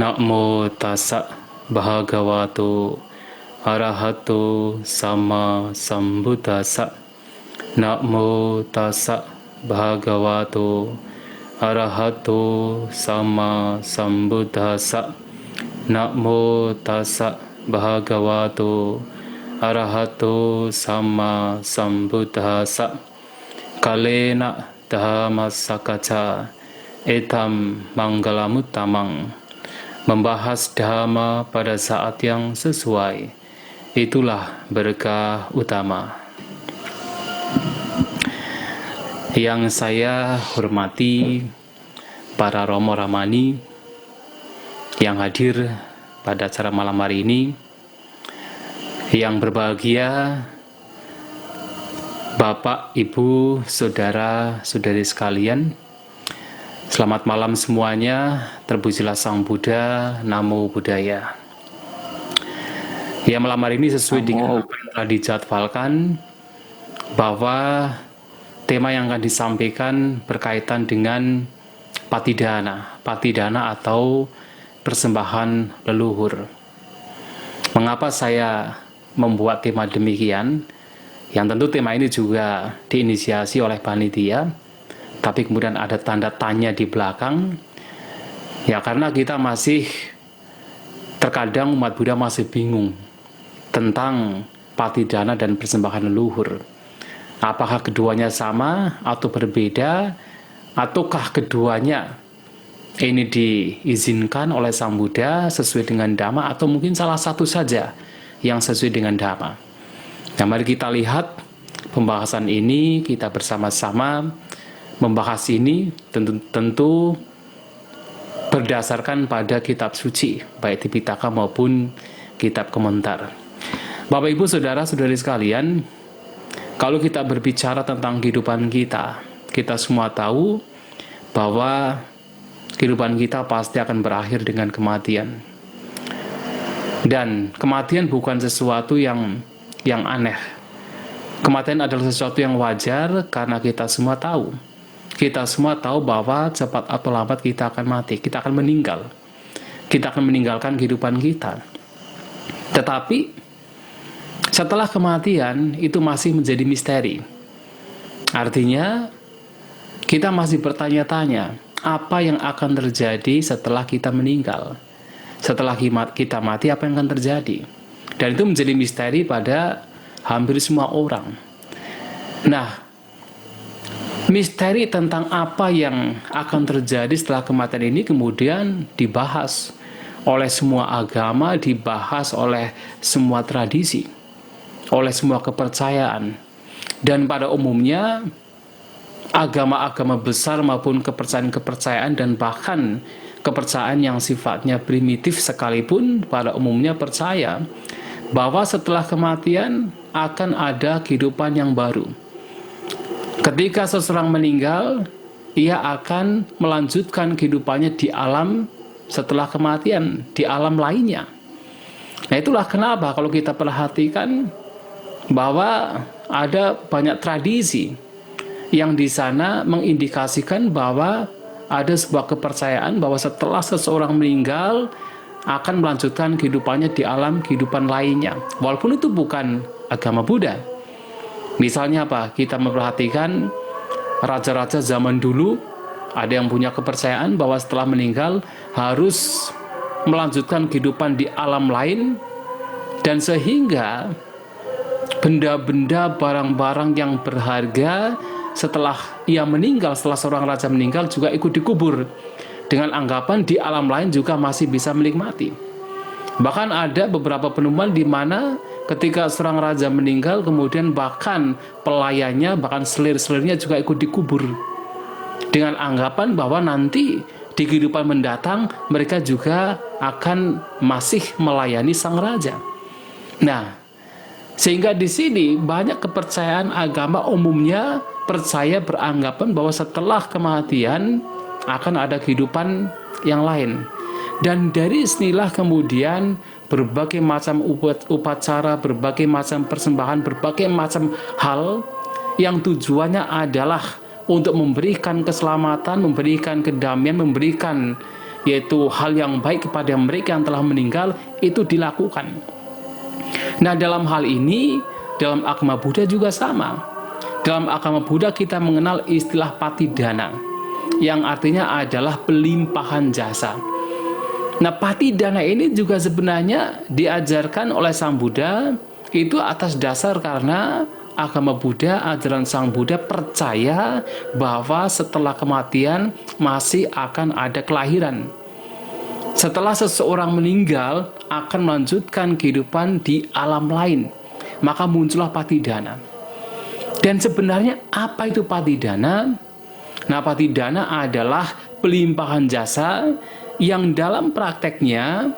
Namo tassa bhagavato arahato sama sambuddhassa. Namo tassa bhagavato arahato sama sambuddhassa. Namo tassa bhagavato arahato sama sambuddhassa. Kalena dhammasakacca etam manggalamuttamang. Membahas dhamma pada saat yang sesuai, itulah berkah utama. Yang saya hormati para Romo Ramani yang hadir pada acara malam hari ini, yang berbahagia Bapak, Ibu, Saudara, Saudari sekalian, selamat malam semuanya, terpujilah Sang Buddha, Namo Buddhaya. Ya, malam hari ini sesuai dengan apa yang telah dijadwalkan, bahwa tema yang akan disampaikan berkaitan dengan patidana atau persembahan leluhur. Mengapa saya membuat tema demikian? Yang tentu tema ini juga diinisiasi oleh panitia, tapi kemudian ada tanda tanya di belakang, ya karena kita masih, terkadang umat Buddha masih bingung tentang patidana dan persembahan leluhur. Apakah keduanya sama atau berbeda, ataukah keduanya ini diizinkan oleh Sang Buddha sesuai dengan Dhamma, atau mungkin salah satu saja yang sesuai dengan Dhamma. Nah, mari kita lihat pembahasan ini, kita bersama-sama membahas ini tentu berdasarkan pada kitab suci, baik Tipitaka maupun kitab komentar. Bapak, Ibu, Saudara-saudari sekalian, kalau kita berbicara tentang kehidupan kita, kita semua tahu bahwa kehidupan kita pasti akan berakhir dengan kematian. Dan kematian bukan sesuatu yang aneh. Kematian adalah sesuatu yang wajar karena kita semua tahu. Kita semua tahu bahwa cepat atau lambat kita akan mati, kita akan meninggal. Kita akan meninggalkan kehidupan kita. Tetapi setelah kematian itu masih menjadi misteri. Artinya kita masih bertanya-tanya, apa yang akan terjadi setelah kita meninggal? Setelah kita mati, apa yang akan terjadi? Dan itu menjadi misteri pada hampir semua orang. Nah, misteri tentang apa yang akan terjadi setelah kematian ini kemudian dibahas oleh semua agama, dibahas oleh semua tradisi, oleh semua kepercayaan. Dan pada umumnya, agama-agama besar maupun kepercayaan-kepercayaan dan bahkan kepercayaan yang sifatnya primitif sekalipun pada umumnya percaya bahwa setelah kematian akan ada kehidupan yang baru. Ketika seseorang meninggal, ia akan melanjutkan kehidupannya di alam setelah kematian, di alam lainnya. Nah, itulah kenapa kalau kita perhatikan bahwa ada banyak tradisi yang di sana mengindikasikan bahwa ada sebuah kepercayaan bahwa setelah seseorang meninggal akan melanjutkan kehidupannya di alam kehidupan lainnya. Walaupun itu bukan agama Buddha. Misalnya apa? Kita memperhatikan raja-raja zaman dulu, ada yang punya kepercayaan bahwa setelah meninggal harus melanjutkan kehidupan di alam lain, dan sehingga benda-benda, barang-barang yang berharga setelah ia meninggal, setelah seorang raja meninggal juga ikut dikubur, dengan anggapan di alam lain juga masih bisa menikmati. Bahkan ada beberapa penemuan di mana ketika seorang raja meninggal, kemudian bahkan pelayannya, bahkan selir-selirnya juga ikut dikubur, dengan anggapan bahwa nanti di kehidupan mendatang mereka juga akan masih melayani sang raja. Nah, sehingga di sini banyak kepercayaan agama umumnya percaya beranggapan bahwa setelah kematian akan ada kehidupan yang lain. Dan dari sinilah kemudian berbagai macam upacara, berbagai macam persembahan, berbagai macam hal yang tujuannya adalah untuk memberikan keselamatan, memberikan kedamaian, memberikan yaitu hal yang baik kepada mereka yang telah meninggal, itu dilakukan. Nah, dalam hal ini, dalam agama Buddha juga sama. Dalam agama Buddha kita mengenal istilah patidana, yang artinya adalah pelimpahan jasa. Nah, patidana ini juga sebenarnya diajarkan oleh Sang Buddha itu atas dasar karena agama Buddha, ajaran Sang Buddha percaya bahwa setelah kematian masih akan ada kelahiran. Setelah seseorang meninggal akan melanjutkan kehidupan di alam lain, maka muncullah patidana. Dan sebenarnya apa itu patidana? Nah, patidana adalah pelimpahan jasa yang dalam prakteknya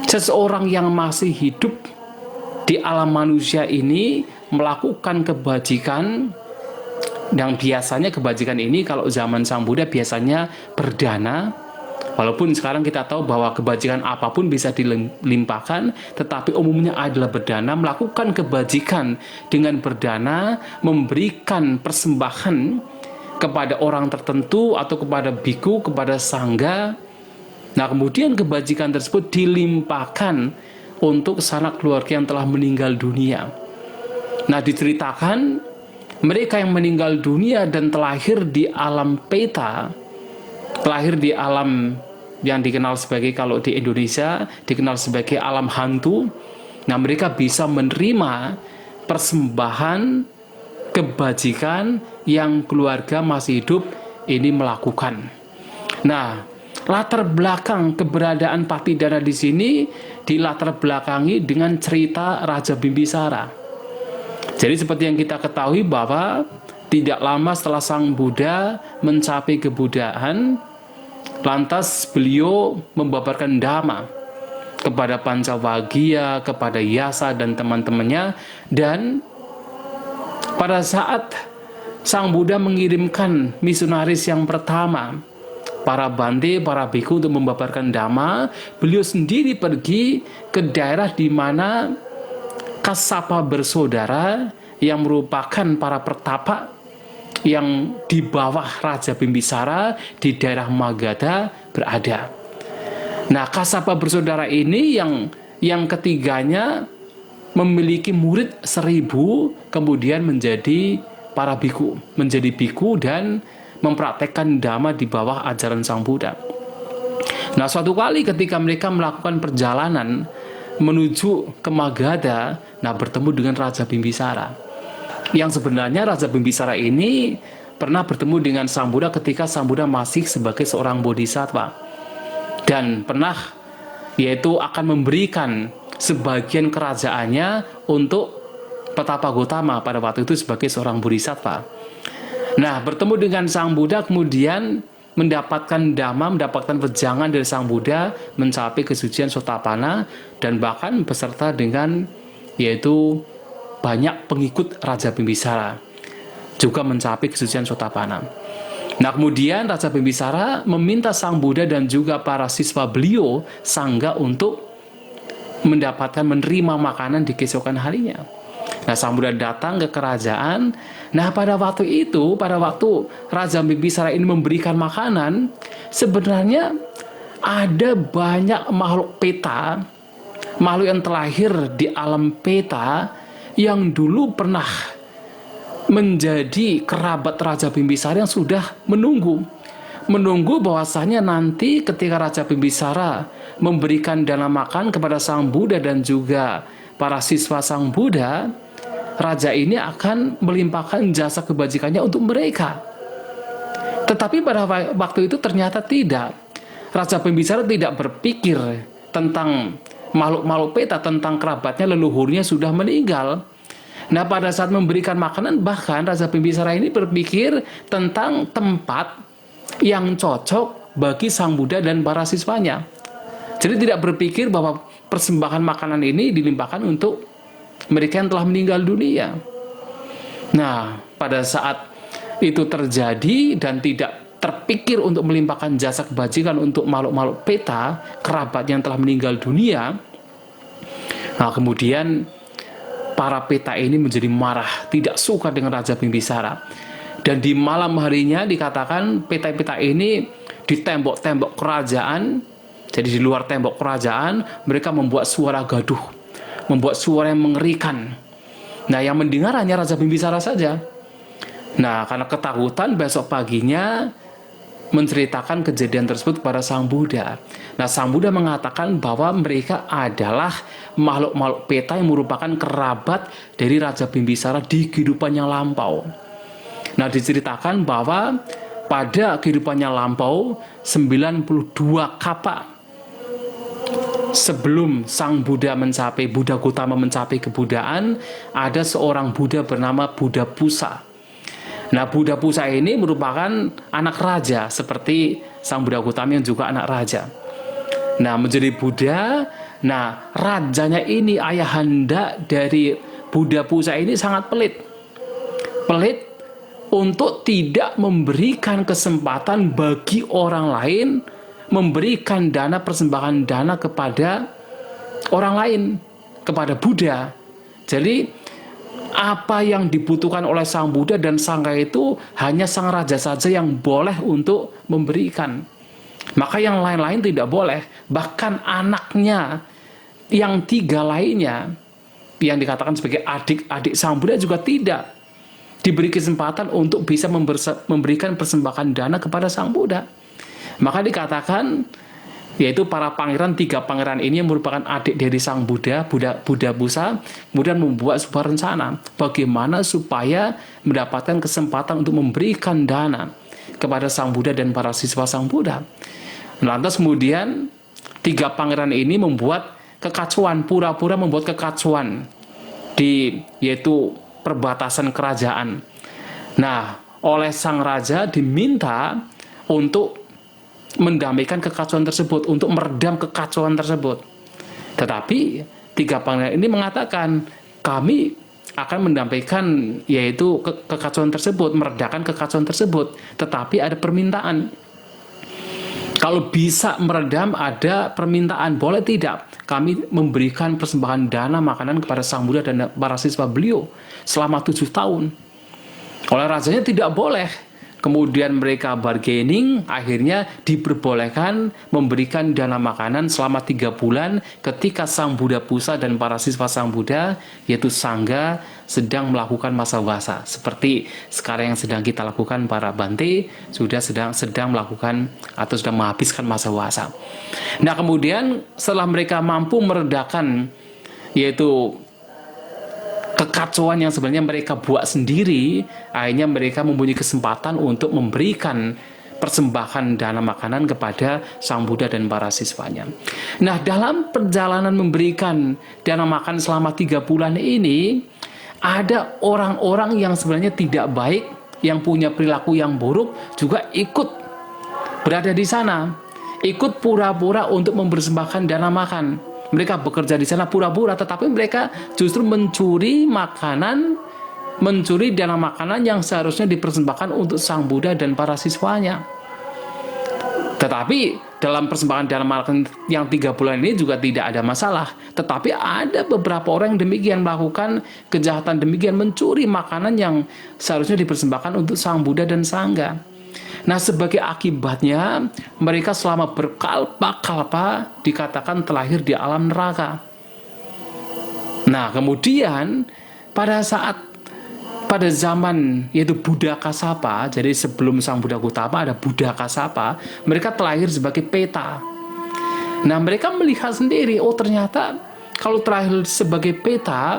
seseorang yang masih hidup di alam manusia ini melakukan kebajikan, yang biasanya kebajikan ini kalau zaman Sang Buddha biasanya berdana. Walaupun sekarang kita tahu bahwa kebajikan apapun bisa dilimpahkan, tetapi umumnya adalah berdana, melakukan kebajikan dengan berdana, memberikan persembahan kepada orang tertentu atau kepada biku, kepada sangga. Nah, kemudian kebajikan tersebut dilimpahkan untuk sanak keluarga yang telah meninggal dunia. Nah, diceritakan mereka yang meninggal dunia dan terlahir di alam peta, terlahir di alam yang dikenal sebagai, kalau di Indonesia dikenal sebagai alam hantu. Nah, mereka bisa menerima persembahan kebajikan yang keluarga masih hidup ini melakukan. Nah, latar belakang keberadaan patidana di sini dilatar belakangi dengan cerita Raja Bimbisara. Jadi seperti yang kita ketahui bahwa tidak lama setelah Sang Buddha mencapai kebuddhaan, lantas beliau membabarkan dhamma kepada Pancawagya, kepada Yasa dan teman-temannya. Dan pada saat Sang Buddha mengirimkan misionaris yang pertama, para bante, para biku untuk membabarkan dhamma, beliau sendiri pergi ke daerah di mana Kassapa bersaudara yang merupakan para pertapa yang di bawah Raja Bimbisara di daerah Magadha berada. Nah, Kassapa bersaudara ini yang ketiganya memiliki murid 1000, kemudian menjadi para biku, menjadi biku dan mempraktekkan dhamma di bawah ajaran Sang Buddha. Nah, suatu kali ketika mereka melakukan perjalanan menuju ke Magadha, nah bertemu dengan Raja Bimbisara. Yang sebenarnya Raja Bimbisara ini pernah bertemu dengan Sang Buddha ketika Sang Buddha masih sebagai seorang bodhisattva. Dan pernah yaitu akan memberikan sebagian kerajaannya untuk Petapa Gotama pada waktu itu sebagai seorang bodhisattva. Nah, bertemu dengan Sang Buddha kemudian mendapatkan dhamma, mendapatkan wejangan dari Sang Buddha mencapai kesucian Sotapanna, dan bahkan beserta dengan yaitu banyak pengikut Raja Bimbisara juga mencapai kesucian Sotapanna. Nah, kemudian Raja Bimbisara meminta Sang Buddha dan juga para siswa beliau sangga untuk mendapatkan menerima makanan di keesokan harinya. Nah, Sang Buddha datang ke kerajaan. Nah, pada waktu itu, pada waktu Raja Bimbisara ini memberikan makanan, sebenarnya ada banyak makhluk peta, makhluk yang terlahir di alam peta yang dulu pernah menjadi kerabat Raja Bimbisara yang sudah menunggu bahwasanya nanti ketika Raja Bimbisara memberikan dana makan kepada Sang Buddha dan juga para siswa Sang Buddha, raja ini akan melimpahkan jasa kebajikannya untuk mereka. Tetapi pada waktu itu ternyata tidak. Raja Bimbisara tidak berpikir tentang makhluk-makhluk peta, tentang kerabatnya, leluhurnya sudah meninggal. Nah, pada saat memberikan makanan, bahkan Raja Bimbisara ini berpikir tentang tempat yang cocok bagi Sang Buddha dan para siswanya. Jadi tidak berpikir bahwa persembahan makanan ini dilimpahkan untuk mereka yang telah meninggal dunia. Nah, pada saat itu terjadi dan tidak terpikir untuk melimpahkan jasa kebajikan untuk makhluk-makhluk peta, kerabat yang telah meninggal dunia, nah kemudian para peta ini menjadi marah, tidak suka dengan Raja Bimbisara. Dan di malam harinya dikatakan peta-peta ini di tembok-tembok kerajaan, jadi di luar tembok kerajaan, mereka membuat suara gaduh, membuat suara yang mengerikan. Nah, yang mendengar hanya Raja Bimbisara saja. Nah, karena ketakutan, besok paginya menceritakan kejadian tersebut kepada Sang Buddha. Nah, Sang Buddha mengatakan bahwa mereka adalah makhluk-makhluk peta yang merupakan kerabat dari Raja Bimbisara di kehidupan yang lampau. Nah, diceritakan bahwa pada kehidupannya lampau 92 kapa sebelum Sang Buddha mencapai, Buddha Gautama mencapai kebudaan, ada seorang Buddha bernama Buddha Pusa. Nah, Buddha Pusa ini merupakan anak raja, seperti Sang Buddha Gautama yang juga anak raja. Nah, menjadi Buddha, nah rajanya ini, ayahanda dari Buddha Pusa ini sangat pelit. Pelit untuk tidak memberikan kesempatan bagi orang lain memberikan dana, persembahan dana kepada orang lain, kepada Buddha. Jadi apa yang dibutuhkan oleh Sang Buddha dan Sangha itu hanya Sang Raja saja yang boleh untuk memberikan. Maka yang lain-lain tidak boleh. Bahkan anaknya yang 3 lainnya, yang dikatakan sebagai adik-adik Sang Buddha, juga tidak diberi kesempatan untuk bisa memberikan persembahan dana kepada Sang Buddha. Maka dikatakan, yaitu para pangeran, 3 pangeran ini yang merupakan adik dari Sang Buddha, Buddha Pusa, kemudian membuat sebuah rencana bagaimana supaya mendapatkan kesempatan untuk memberikan dana kepada Sang Buddha dan para siswa Sang Buddha. Lantas kemudian 3 pangeran ini membuat kekacauan, pura-pura membuat kekacauan yaitu perbatasan kerajaan. Nah, oleh Sang Raja diminta untuk mendamaikan kekacauan tersebut, untuk meredam kekacauan tersebut. Tetapi 3 pangeran ini mengatakan, kami akan mendamaikan yaitu kekacauan tersebut, meredakan kekacauan tersebut. Tetapi ada permintaan. Kalau bisa meredam, ada permintaan, boleh tidak kami memberikan persembahan dana makanan kepada Sang Buddha dan para siswa beliau selama 7 tahun. Oleh rajanya tidak boleh. Kemudian mereka bargaining, akhirnya diperbolehkan memberikan dana makanan selama 3 bulan ketika Sang Buddha Pusa dan para siswa Sang Buddha, yaitu Sangha, sedang melakukan masa wasa. Seperti sekarang yang sedang kita lakukan, para Bante sudah sedang melakukan atau sudah menghabiskan masa wasa. Nah, kemudian setelah mereka mampu meredakan yaitu kekacauan yang sebenarnya mereka buat sendiri, akhirnya mereka mempunyai kesempatan untuk memberikan persembahan dana makanan kepada Sang Buddha dan para siswanya. Nah, dalam perjalanan memberikan dana makan selama 3 bulan ini, ada orang-orang yang sebenarnya tidak baik, yang punya perilaku yang buruk, juga ikut berada di sana, ikut pura-pura untuk mempersembahkan dana makan. Mereka bekerja di sana pura-pura, tetapi mereka justru mencuri makanan, mencuri dana makanan yang seharusnya dipersembahkan untuk Sang Buddha dan para siswanya. Tetapi dalam persembahan dana makan yang 3 bulan ini juga tidak ada masalah. Tetapi ada beberapa orang yang demikian melakukan kejahatan demikian, mencuri makanan yang seharusnya dipersembahkan untuk Sang Buddha dan Sangha. Nah, sebagai akibatnya mereka selama berkalpa-kalpa dikatakan terlahir di alam neraka. Nah, kemudian pada zaman yaitu Buddha Kasapa, jadi sebelum Sang Buddha Gautama ada Buddha Kasapa, mereka terlahir sebagai peta. Nah, mereka melihat sendiri, oh ternyata kalau terlahir sebagai peta,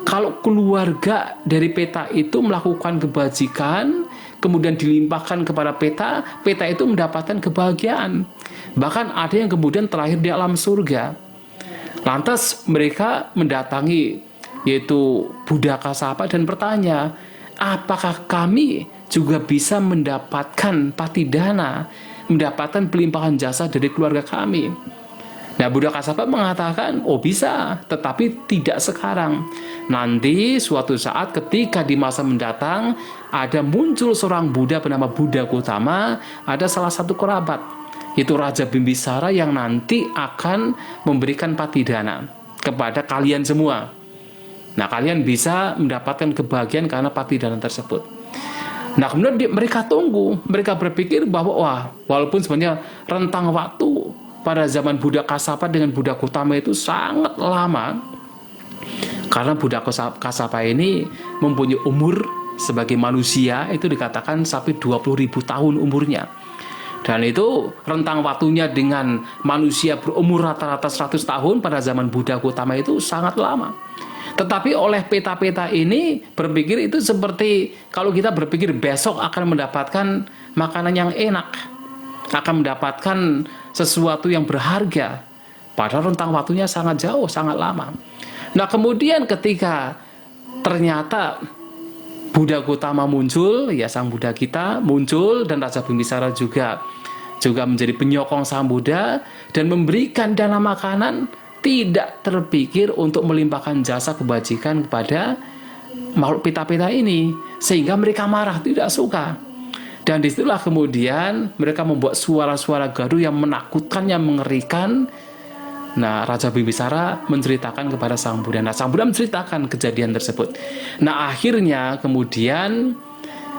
kalau keluarga dari peta itu melakukan kebajikan, kemudian dilimpahkan kepada peta, peta itu mendapatkan kebahagiaan. Bahkan ada yang kemudian terlahir di alam surga. Lantas mereka mendatangi yaitu Buddha Kasapa dan bertanya, apakah kami juga bisa mendapatkan patidana, mendapatkan pelimpahan jasa dari keluarga kami? Nah, Buddha Kasapa mengatakan, oh bisa, tetapi tidak sekarang. Nanti suatu saat ketika di masa mendatang ada muncul seorang Buddha bernama Buddha Gautama, ada salah satu kerabat, itu Raja Bimbisara yang nanti akan memberikan patidana kepada kalian semua. Nah, kalian bisa mendapatkan kebahagiaan karena patidana tersebut. Nah kemudian mereka tunggu, mereka berpikir bahwa wah, walaupun sebenarnya rentang waktu pada zaman Buddha Kasapa dengan Buddha Gautama itu sangat lama, karena Buddha Kasapa ini mempunyai umur sebagai manusia itu dikatakan sampai 20.000 tahun umurnya. Dan itu rentang waktunya dengan manusia berumur rata-rata 100 tahun pada zaman Buddha Gautama itu sangat lama. Tetapi oleh peta-peta ini berpikir itu seperti kalau kita berpikir besok akan mendapatkan makanan yang enak, akan mendapatkan sesuatu yang berharga. Padahal rentang waktunya sangat jauh, sangat lama. Nah kemudian ketika ternyata Buddha Gautama muncul, ya sang Buddha kita muncul, dan Raja Bimbisara juga menjadi penyokong sang Buddha dan memberikan dana makanan, tidak terpikir untuk melimpahkan jasa kebajikan kepada makhluk peta-peta ini, sehingga mereka marah, tidak suka. Dan disitulah kemudian mereka membuat suara-suara gaduh yang menakutkan, yang mengerikan. Nah, Raja Bimbisara menceritakan kepada sang Buddha. Nah, sang Buddha menceritakan kejadian tersebut. Nah, akhirnya kemudian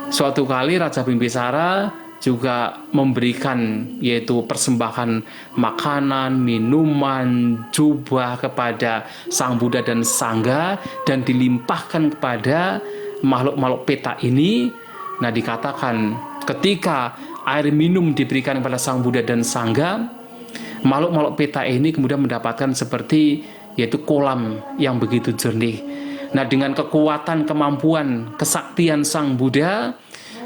suatu kali Raja Bimbisara juga memberikan yaitu persembahan makanan, minuman, jubah kepada sang Buddha dan Sangga, dan dilimpahkan kepada makhluk-makhluk peta ini. Nah dikatakan ketika air minum diberikan kepada sang Buddha dan Sangga, makhluk-makhluk peta ini kemudian mendapatkan seperti yaitu kolam yang begitu jernih. Nah dengan kekuatan, kemampuan, kesaktian sang Buddha,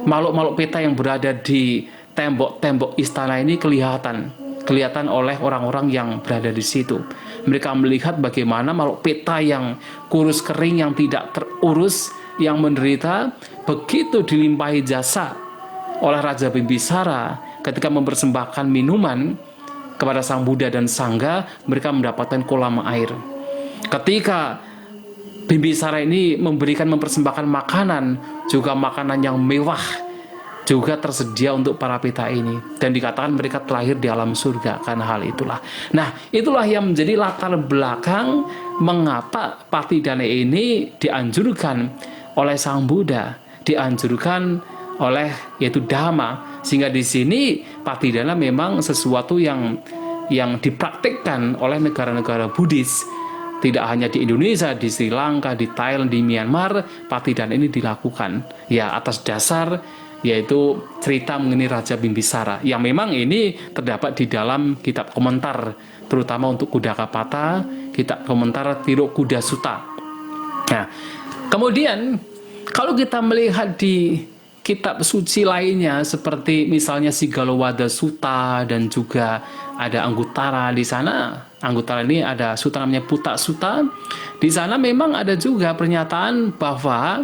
makhluk-makhluk peta yang berada di tembok-tembok istana ini kelihatan oleh orang-orang yang berada di situ. Mereka melihat bagaimana makhluk peta yang kurus kering, yang tidak terurus, yang menderita, begitu dilimpahi jasa oleh Raja Bimbisara ketika mempersembahkan minuman kepada sang Buddha dan Sangga, mereka mendapatkan kolam air. Ketika Bimbisara ini mempersembahkan makanan, juga makanan yang mewah, juga tersedia untuk para peta ini. Dan dikatakan mereka terlahir di alam surga karena hal itulah. Nah, itulah yang menjadi latar belakang mengapa Patidana ini dianjurkan oleh sang Buddha, dianjurkan oleh yaitu Dhamma. Sehingga di sini Patidana memang sesuatu yang dipraktikkan oleh negara-negara Buddhis. Tidak hanya di Indonesia, di Sri Lanka, di Thailand, di Myanmar, Patidana ini dilakukan ya atas dasar yaitu cerita mengenai Raja Bimbisara yang memang ini terdapat di dalam kitab komentar, terutama untuk Kudakapata, kitab komentar Tirokuda Sutta. Nah, kemudian kalau kita melihat di kitab suci lainnya seperti misalnya Sigalowada Sutta dan juga ada Anguttara di sana. Anguttara ini ada sutta namanya Putta Sutta. Di sana memang ada juga pernyataan bahwa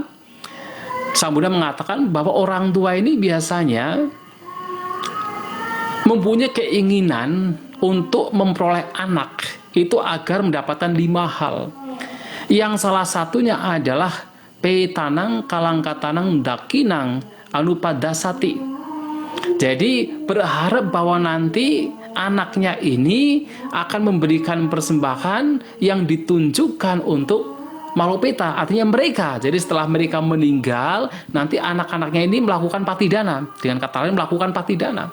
Sang Buddha mengatakan bahwa orang tua ini biasanya mempunyai keinginan untuk memperoleh anak itu agar mendapatkan 5 hal. Yang salah satunya adalah Petanang kalangkatanang dakinang anupadasati. Jadi berharap bahwa nanti anaknya ini akan memberikan persembahan yang ditunjukkan untuk makhluk peta, artinya mereka. Jadi setelah mereka meninggal, nanti anak-anaknya ini melakukan patidana. Dengan kata lain melakukan patidana.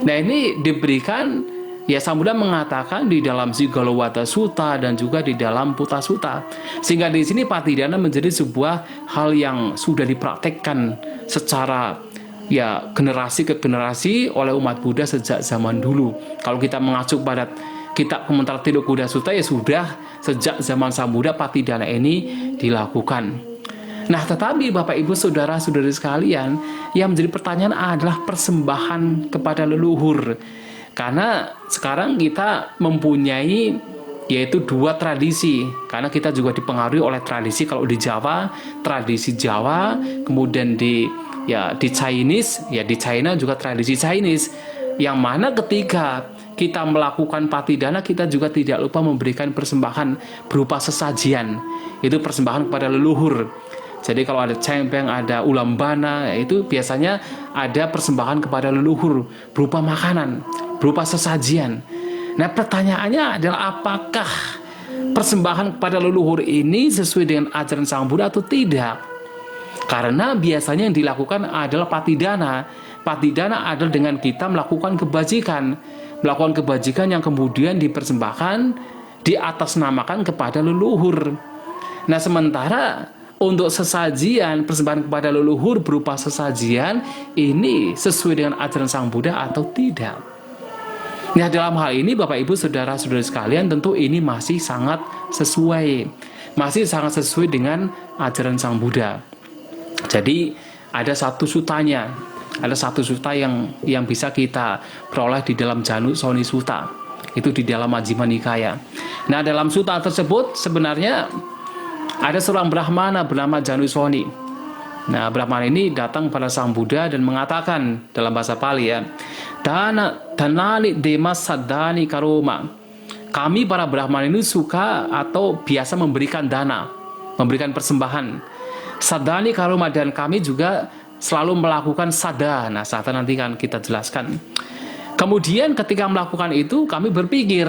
Nah ini diberikan, ya Sang Buddha mengatakan di dalam Sigalowada Sutta dan juga di dalam Putta Sutta. Sehingga di sini patidana menjadi sebuah hal yang sudah dipraktekkan secara ya generasi ke generasi oleh umat Buddha sejak zaman dulu. Kalau kita mengacu pada kitab komentar Tirokuda Sutta ya sudah sejak zaman Sang Buddha patidana ini dilakukan. Nah tetapi Bapak Ibu Saudara-saudari sekalian, yang menjadi pertanyaan adalah persembahan kepada leluhur. Karena sekarang kita mempunyai yaitu 2 tradisi. Karena kita juga dipengaruhi oleh tradisi, kalau di Jawa, tradisi Jawa, kemudian di Chinese, ya di China juga tradisi Chinese. Yang mana ketika kita melakukan patidana, kita juga tidak lupa memberikan persembahan berupa sesajian. Itu persembahan kepada leluhur. Jadi kalau ada cempeng, ada ulambana, itu biasanya ada persembahan kepada leluhur berupa makanan, berupa sesajian. Nah pertanyaannya adalah apakah persembahan kepada leluhur ini sesuai dengan ajaran Sang Buddha atau tidak? Karena biasanya yang dilakukan adalah patidana. Patidana adalah dengan kita melakukan kebajikan. Melakukan kebajikan yang kemudian dipersembahkan, diatasnamakan kepada leluhur. Nah, sementara untuk sesajian, persembahan kepada leluhur berupa sesajian, ini sesuai dengan ajaran Sang Buddha atau tidak? Nah, dalam hal ini Bapak Ibu Saudara-saudari sekalian, tentu ini masih sangat sesuai. Masih sangat sesuai dengan ajaran Sang Buddha. Jadi ada satu sutanya, ada satu suta yang bisa kita peroleh di dalam Janusoni Sutta. Itu di dalam Majjhima Nikaya. Nah, dalam suta tersebut sebenarnya ada seorang Brahmana bernama Janusoni. Nah, Brahmana ini datang pada Sang Buddha dan mengatakan dalam bahasa Pali ya, Danani Dema Sadani Karoma. Kami para Brahmana ini suka atau biasa memberikan dana, memberikan persembahan. Sadani Karoma, dan kami juga selalu melakukan sada. Nah, sada nanti kan kita jelaskan. Kemudian ketika melakukan itu kami berpikir,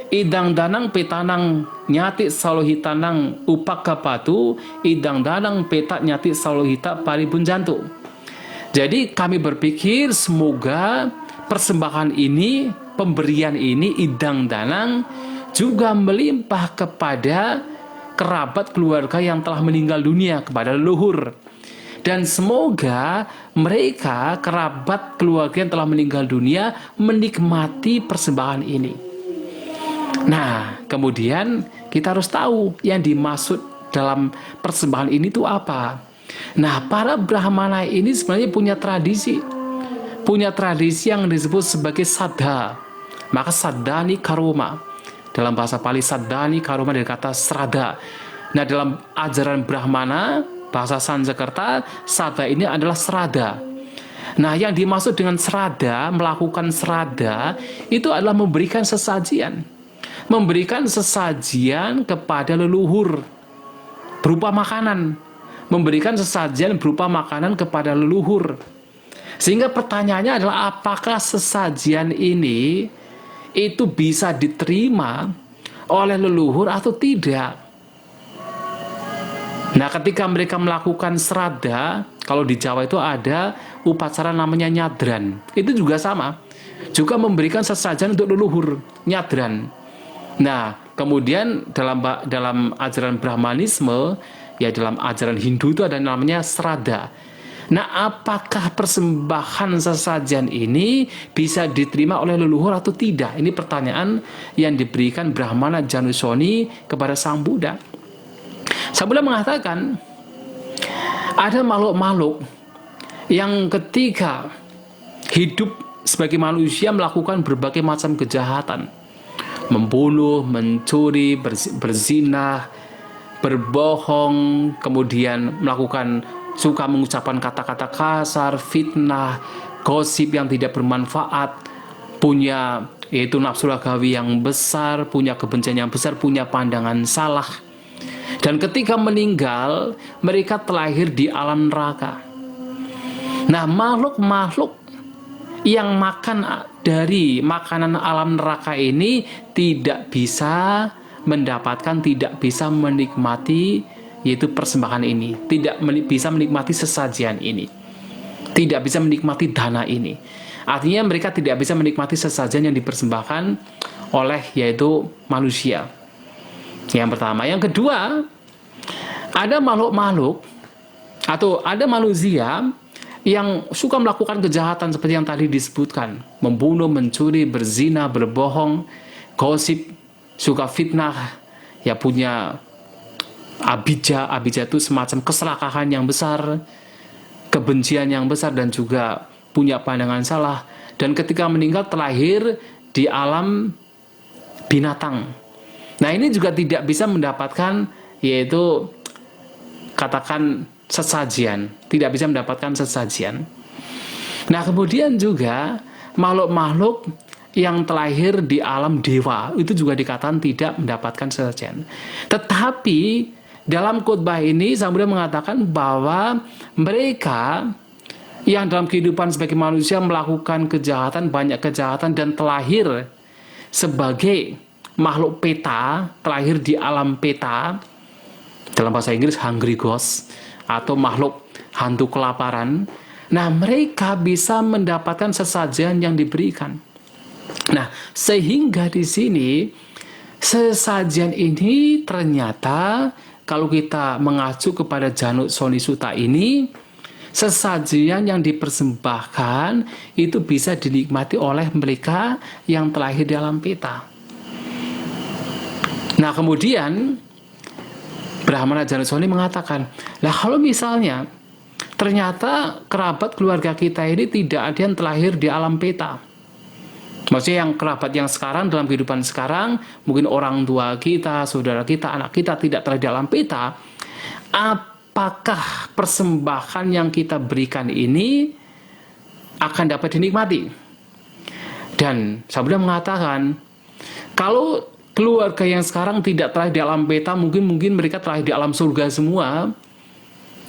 idang danang petanang nyati salohitanang upakapatu, idang danang petak nyati salohita paribunjantu. Jadi kami berpikir semoga persembahan ini, pemberian ini, idang danang juga melimpah kepada kerabat keluarga yang telah meninggal dunia, kepada leluhur. Dan semoga mereka, kerabat keluarga yang telah meninggal dunia, menikmati persembahan ini. Nah, kemudian kita harus tahu yang dimaksud dalam persembahan ini itu apa. Nah, para Brahmana ini sebenarnya punya tradisi. Punya tradisi yang disebut sebagai sadha. Maka sadhani karoma. Dalam bahasa Pali, sadhani karoma dari kata sraddha. Nah, dalam ajaran Brahmana, bahasa Sanskerta, sadha ini adalah sraddha. Nah, yang dimaksud dengan sraddha, melakukan sraddha, itu adalah memberikan sesajian. Memberikan sesajian kepada leluhur berupa makanan. Memberikan sesajian berupa makanan kepada leluhur. Sehingga pertanyaannya adalah apakah sesajian ini itu bisa diterima oleh leluhur atau tidak. Nah, ketika mereka melakukan sraddha, kalau di Jawa itu ada upacara namanya nyadran. Itu juga sama. Juga memberikan sesajian untuk leluhur, nyadran. Nah, kemudian dalam ajaran Brahmanisme, ya dalam ajaran Hindu itu ada namanya sraddha. Nah, apakah persembahan sesajian ini bisa diterima oleh leluhur atau tidak? Ini pertanyaan yang diberikan Brahmana Janusoni kepada Sang Buddha. Sang Buddha mengatakan, ada makhluk-makhluk yang ketika hidup sebagai manusia melakukan berbagai macam kejahatan. Membunuh, mencuri, berzina, berbohong, kemudian melakukan suka mengucapkan kata-kata kasar, fitnah, gosip yang tidak bermanfaat, punya yaitu nafsu ragawi yang besar, punya kebencian yang besar, punya pandangan salah. Dan ketika meninggal, mereka terlahir di alam neraka. Nah, makhluk-makhluk yang makan dari makanan alam neraka ini tidak bisa mendapatkan, tidak bisa menikmati yaitu persembahan ini, tidak bisa menikmati sesajian ini, tidak bisa menikmati dana ini. Artinya mereka tidak bisa menikmati sesajian yang dipersembahkan oleh yaitu manusia. Yang pertama. Yang kedua, ada makhluk-makhluk atau ada manusia yang suka melakukan kejahatan seperti yang tadi disebutkan, membunuh, mencuri, berzina, berbohong, gosip, suka fitnah, ya punya abija itu semacam keserakahan yang besar, kebencian yang besar, dan juga punya pandangan salah. Dan ketika meninggal terlahir di alam binatang. Nah, ini juga tidak bisa mendapatkan yaitu katakan sesajian, tidak bisa mendapatkan sesajian. Nah, kemudian juga makhluk-makhluk yang terlahir di alam dewa itu juga dikatakan tidak mendapatkan sesajian. Tetapi dalam khotbah ini Sang Buddha mengatakan bahwa mereka yang dalam kehidupan sebagai manusia melakukan kejahatan, banyak kejahatan, dan terlahir sebagai makhluk peta, terlahir di alam peta, dalam bahasa Inggris hungry ghost, atau makhluk hantu kelaparan, nah mereka bisa mendapatkan sesajian yang diberikan. Nah, sehingga di sini sesajian ini ternyata kalau kita mengacu kepada Januk Soni Sutta ini, sesajian yang dipersembahkan itu bisa dinikmati oleh mereka yang terlahir di alam peta. Nah, kemudian Brahmana Januk Soni mengatakan, lah kalau misalnya ternyata kerabat keluarga kita ini tidak ada yang terlahir di alam peta. Maksudnya yang kerabat yang sekarang dalam kehidupan sekarang, mungkin orang tua kita, saudara kita, anak kita tidak terlahir di alam peta. Apakah persembahan yang kita berikan ini akan dapat dinikmati? Dan Sang Buddha mengatakan, kalau keluarga yang sekarang tidak terlahir di alam peta, mungkin mereka terlahir di alam surga semua,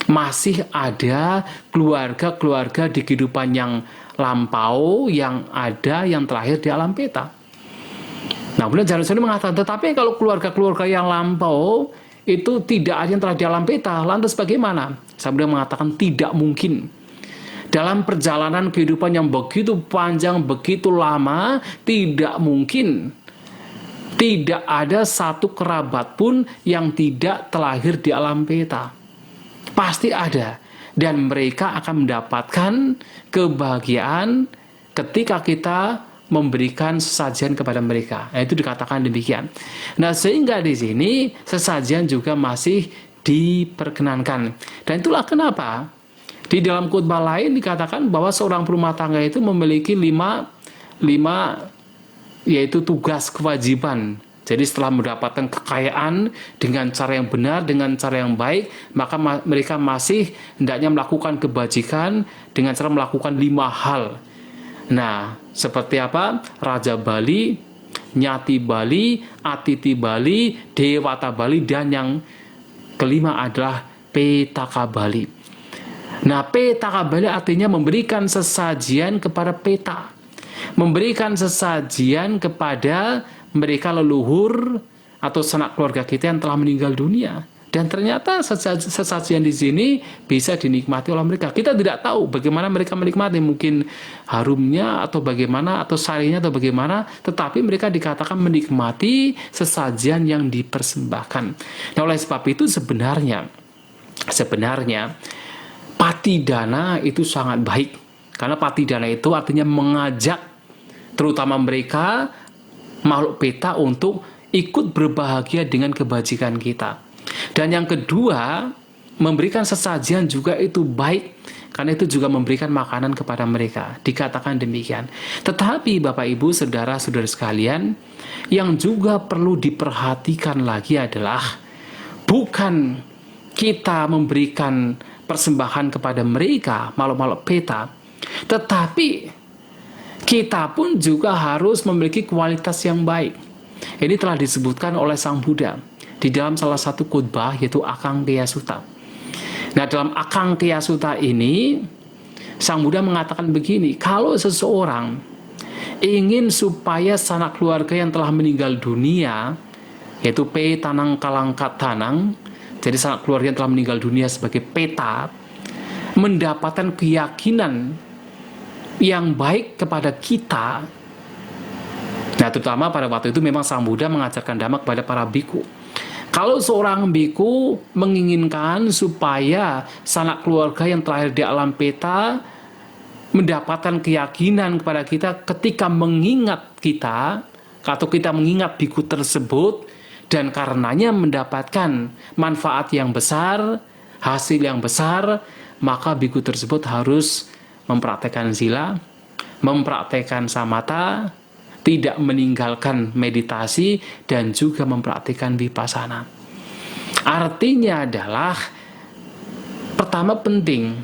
masih ada keluarga-keluarga di kehidupan yang lampau yang ada yang terlahir di alam peta. Nah, kemudian Januk Soni mengatakan, tetapi kalau keluarga-keluarga yang lampau itu tidak ada yang terlahir di alam peta, lantas bagaimana? Sang Buddha mengatakan tidak mungkin. Dalam perjalanan kehidupan yang begitu panjang, begitu lama, tidak mungkin. Tidak ada satu kerabat pun yang tidak terlahir di alam peta. Pasti ada. Dan mereka akan mendapatkan kebahagiaan ketika kita memberikan sesajian kepada mereka. Nah, itu dikatakan demikian. Nah, sehingga di sini sesajian juga masih diperkenankan. Dan itulah kenapa di dalam khotbah lain dikatakan bahwa seorang perumah tangga itu memiliki lima yaitu tugas kewajiban. Jadi setelah mendapatkan kekayaan dengan cara yang benar, dengan cara yang baik, maka mereka masih hendaknya melakukan kebajikan dengan cara melakukan 5 hal. Nah, seperti apa? Raja Bali, Nyati Bali, Atiti Bali, Dewata Bali, dan yang kelima adalah Petaka Bali. Nah, Petaka Bali artinya memberikan sesajian kepada peta. Memberikan sesajian kepada mereka leluhur atau sanak keluarga kita yang telah meninggal dunia. Dan ternyata sesajian di sini bisa dinikmati oleh mereka. Kita tidak tahu bagaimana mereka menikmati, mungkin harumnya atau bagaimana, atau sarinya atau bagaimana, tetapi mereka dikatakan menikmati sesajian yang dipersembahkan. Nah, oleh sebab itu sebenarnya patidana itu sangat baik. Karena patidana itu artinya mengajak terutama mereka makhluk peta untuk ikut berbahagia dengan kebajikan kita. Dan yang kedua, memberikan sesajian juga itu baik, karena itu juga memberikan makanan kepada mereka. Dikatakan demikian. Tetapi Bapak Ibu, saudara-saudara sekalian, yang juga perlu diperhatikan lagi adalah bukan kita memberikan persembahan kepada mereka, makhluk-makhluk peta, tetapi kita pun juga harus memiliki kualitas yang baik. Ini telah disebutkan oleh Sang Buddha di dalam salah satu khotbah, yaitu Akangkaya Sutta. Nah, dalam Akangkaya Sutta ini Sang Buddha mengatakan begini, kalau seseorang ingin supaya sanak keluarga yang telah meninggal dunia, yaitu Petanang Kalangkat Tanang, jadi sanak keluarga yang telah meninggal dunia sebagai peta, mendapatkan keyakinan yang baik kepada kita. Nah, terutama pada waktu itu memang Sang Buddha mengajarkan Dhamma kepada para biku. Kalau seorang biku menginginkan supaya sanak keluarga yang terlahir di alam peta mendapatkan keyakinan kepada kita ketika mengingat kita, atau kita mengingat biku tersebut, dan karenanya mendapatkan manfaat yang besar, hasil yang besar, maka biku tersebut harus mempraktekkan sila, mempraktekkan samatha, tidak meninggalkan meditasi, dan juga mempraktekkan vipassana. Artinya adalah, pertama penting,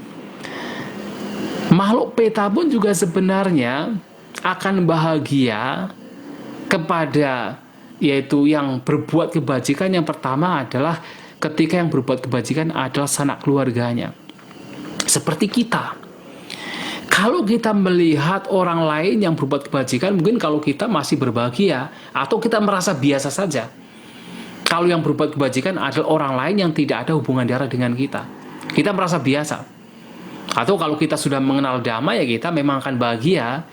makhluk peta pun juga sebenarnya akan bahagia kepada, yaitu yang berbuat kebajikan. Yang pertama adalah ketika yang berbuat kebajikan adalah sanak keluarganya. Seperti kita. Kalau kita melihat orang lain yang berbuat kebajikan, mungkin kalau kita masih berbahagia, atau kita merasa biasa saja. Kalau yang berbuat kebajikan adalah orang lain yang tidak ada hubungan darah dengan kita, kita merasa biasa. Atau kalau kita sudah mengenal damai, ya kita memang akan bahagia.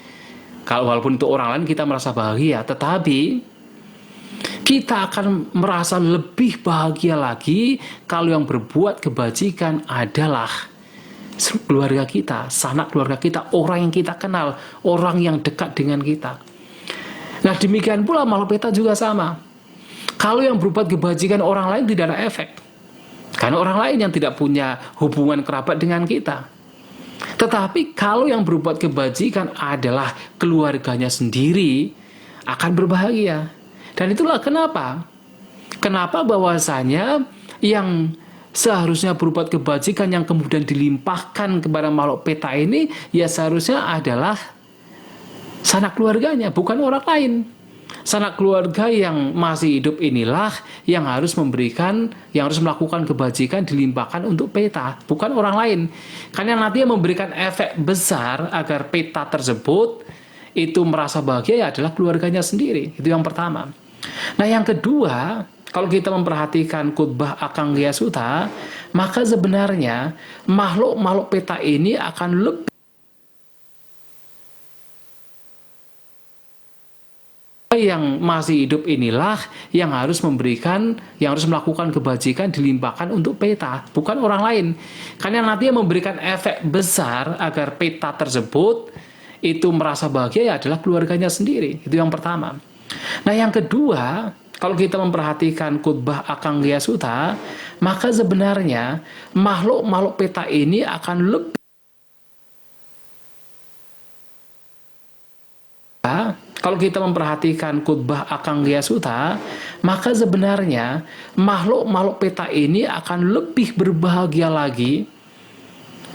Kalau walaupun untuk orang lain kita merasa bahagia, tetapi kita akan merasa lebih bahagia lagi kalau yang berbuat kebajikan adalah keluarga kita, sanak keluarga kita, orang yang kita kenal, orang yang dekat dengan kita. Nah, demikian pula malapeta juga sama. Kalau yang berbuat kebajikan orang lain tidak ada efek. Karena orang lain yang tidak punya hubungan kerabat dengan kita. Tetapi kalau yang berbuat kebajikan adalah keluarganya sendiri, akan berbahagia. Dan itulah kenapa bahwasanya yang seharusnya berbuat kebajikan yang kemudian dilimpahkan kepada makhluk peta ini, ya seharusnya adalah sanak keluarganya, bukan orang lain. Sanak keluarga yang masih hidup inilah yang harus memberikan, yang harus melakukan kebajikan dilimpahkan untuk peta, bukan orang lain. Karena yang nantinya memberikan efek besar agar peta tersebut itu merasa bahagia ya adalah keluarganya sendiri. Itu yang pertama. Nah, yang kedua, kalau kita memperhatikan khotbah Akang Gya Sutta, maka sebenarnya makhluk-makhluk peta ini akan lebih yang masih hidup inilah yang harus memberikan, yang harus melakukan kebajikan dilimpahkan untuk peta, bukan orang lain. Karena yang nantinya memberikan efek besar agar peta tersebut itu merasa bahagia ya adalah keluarganya sendiri. Itu yang pertama. Nah, yang kedua, kalau kita memperhatikan khotbah Akang Gya Sutta, maka sebenarnya makhluk-makhluk peta ini akan lebih kalau kita memperhatikan khotbah Akang Gya Sutta, maka sebenarnya makhluk-makhluk peta ini akan lebih berbahagia lagi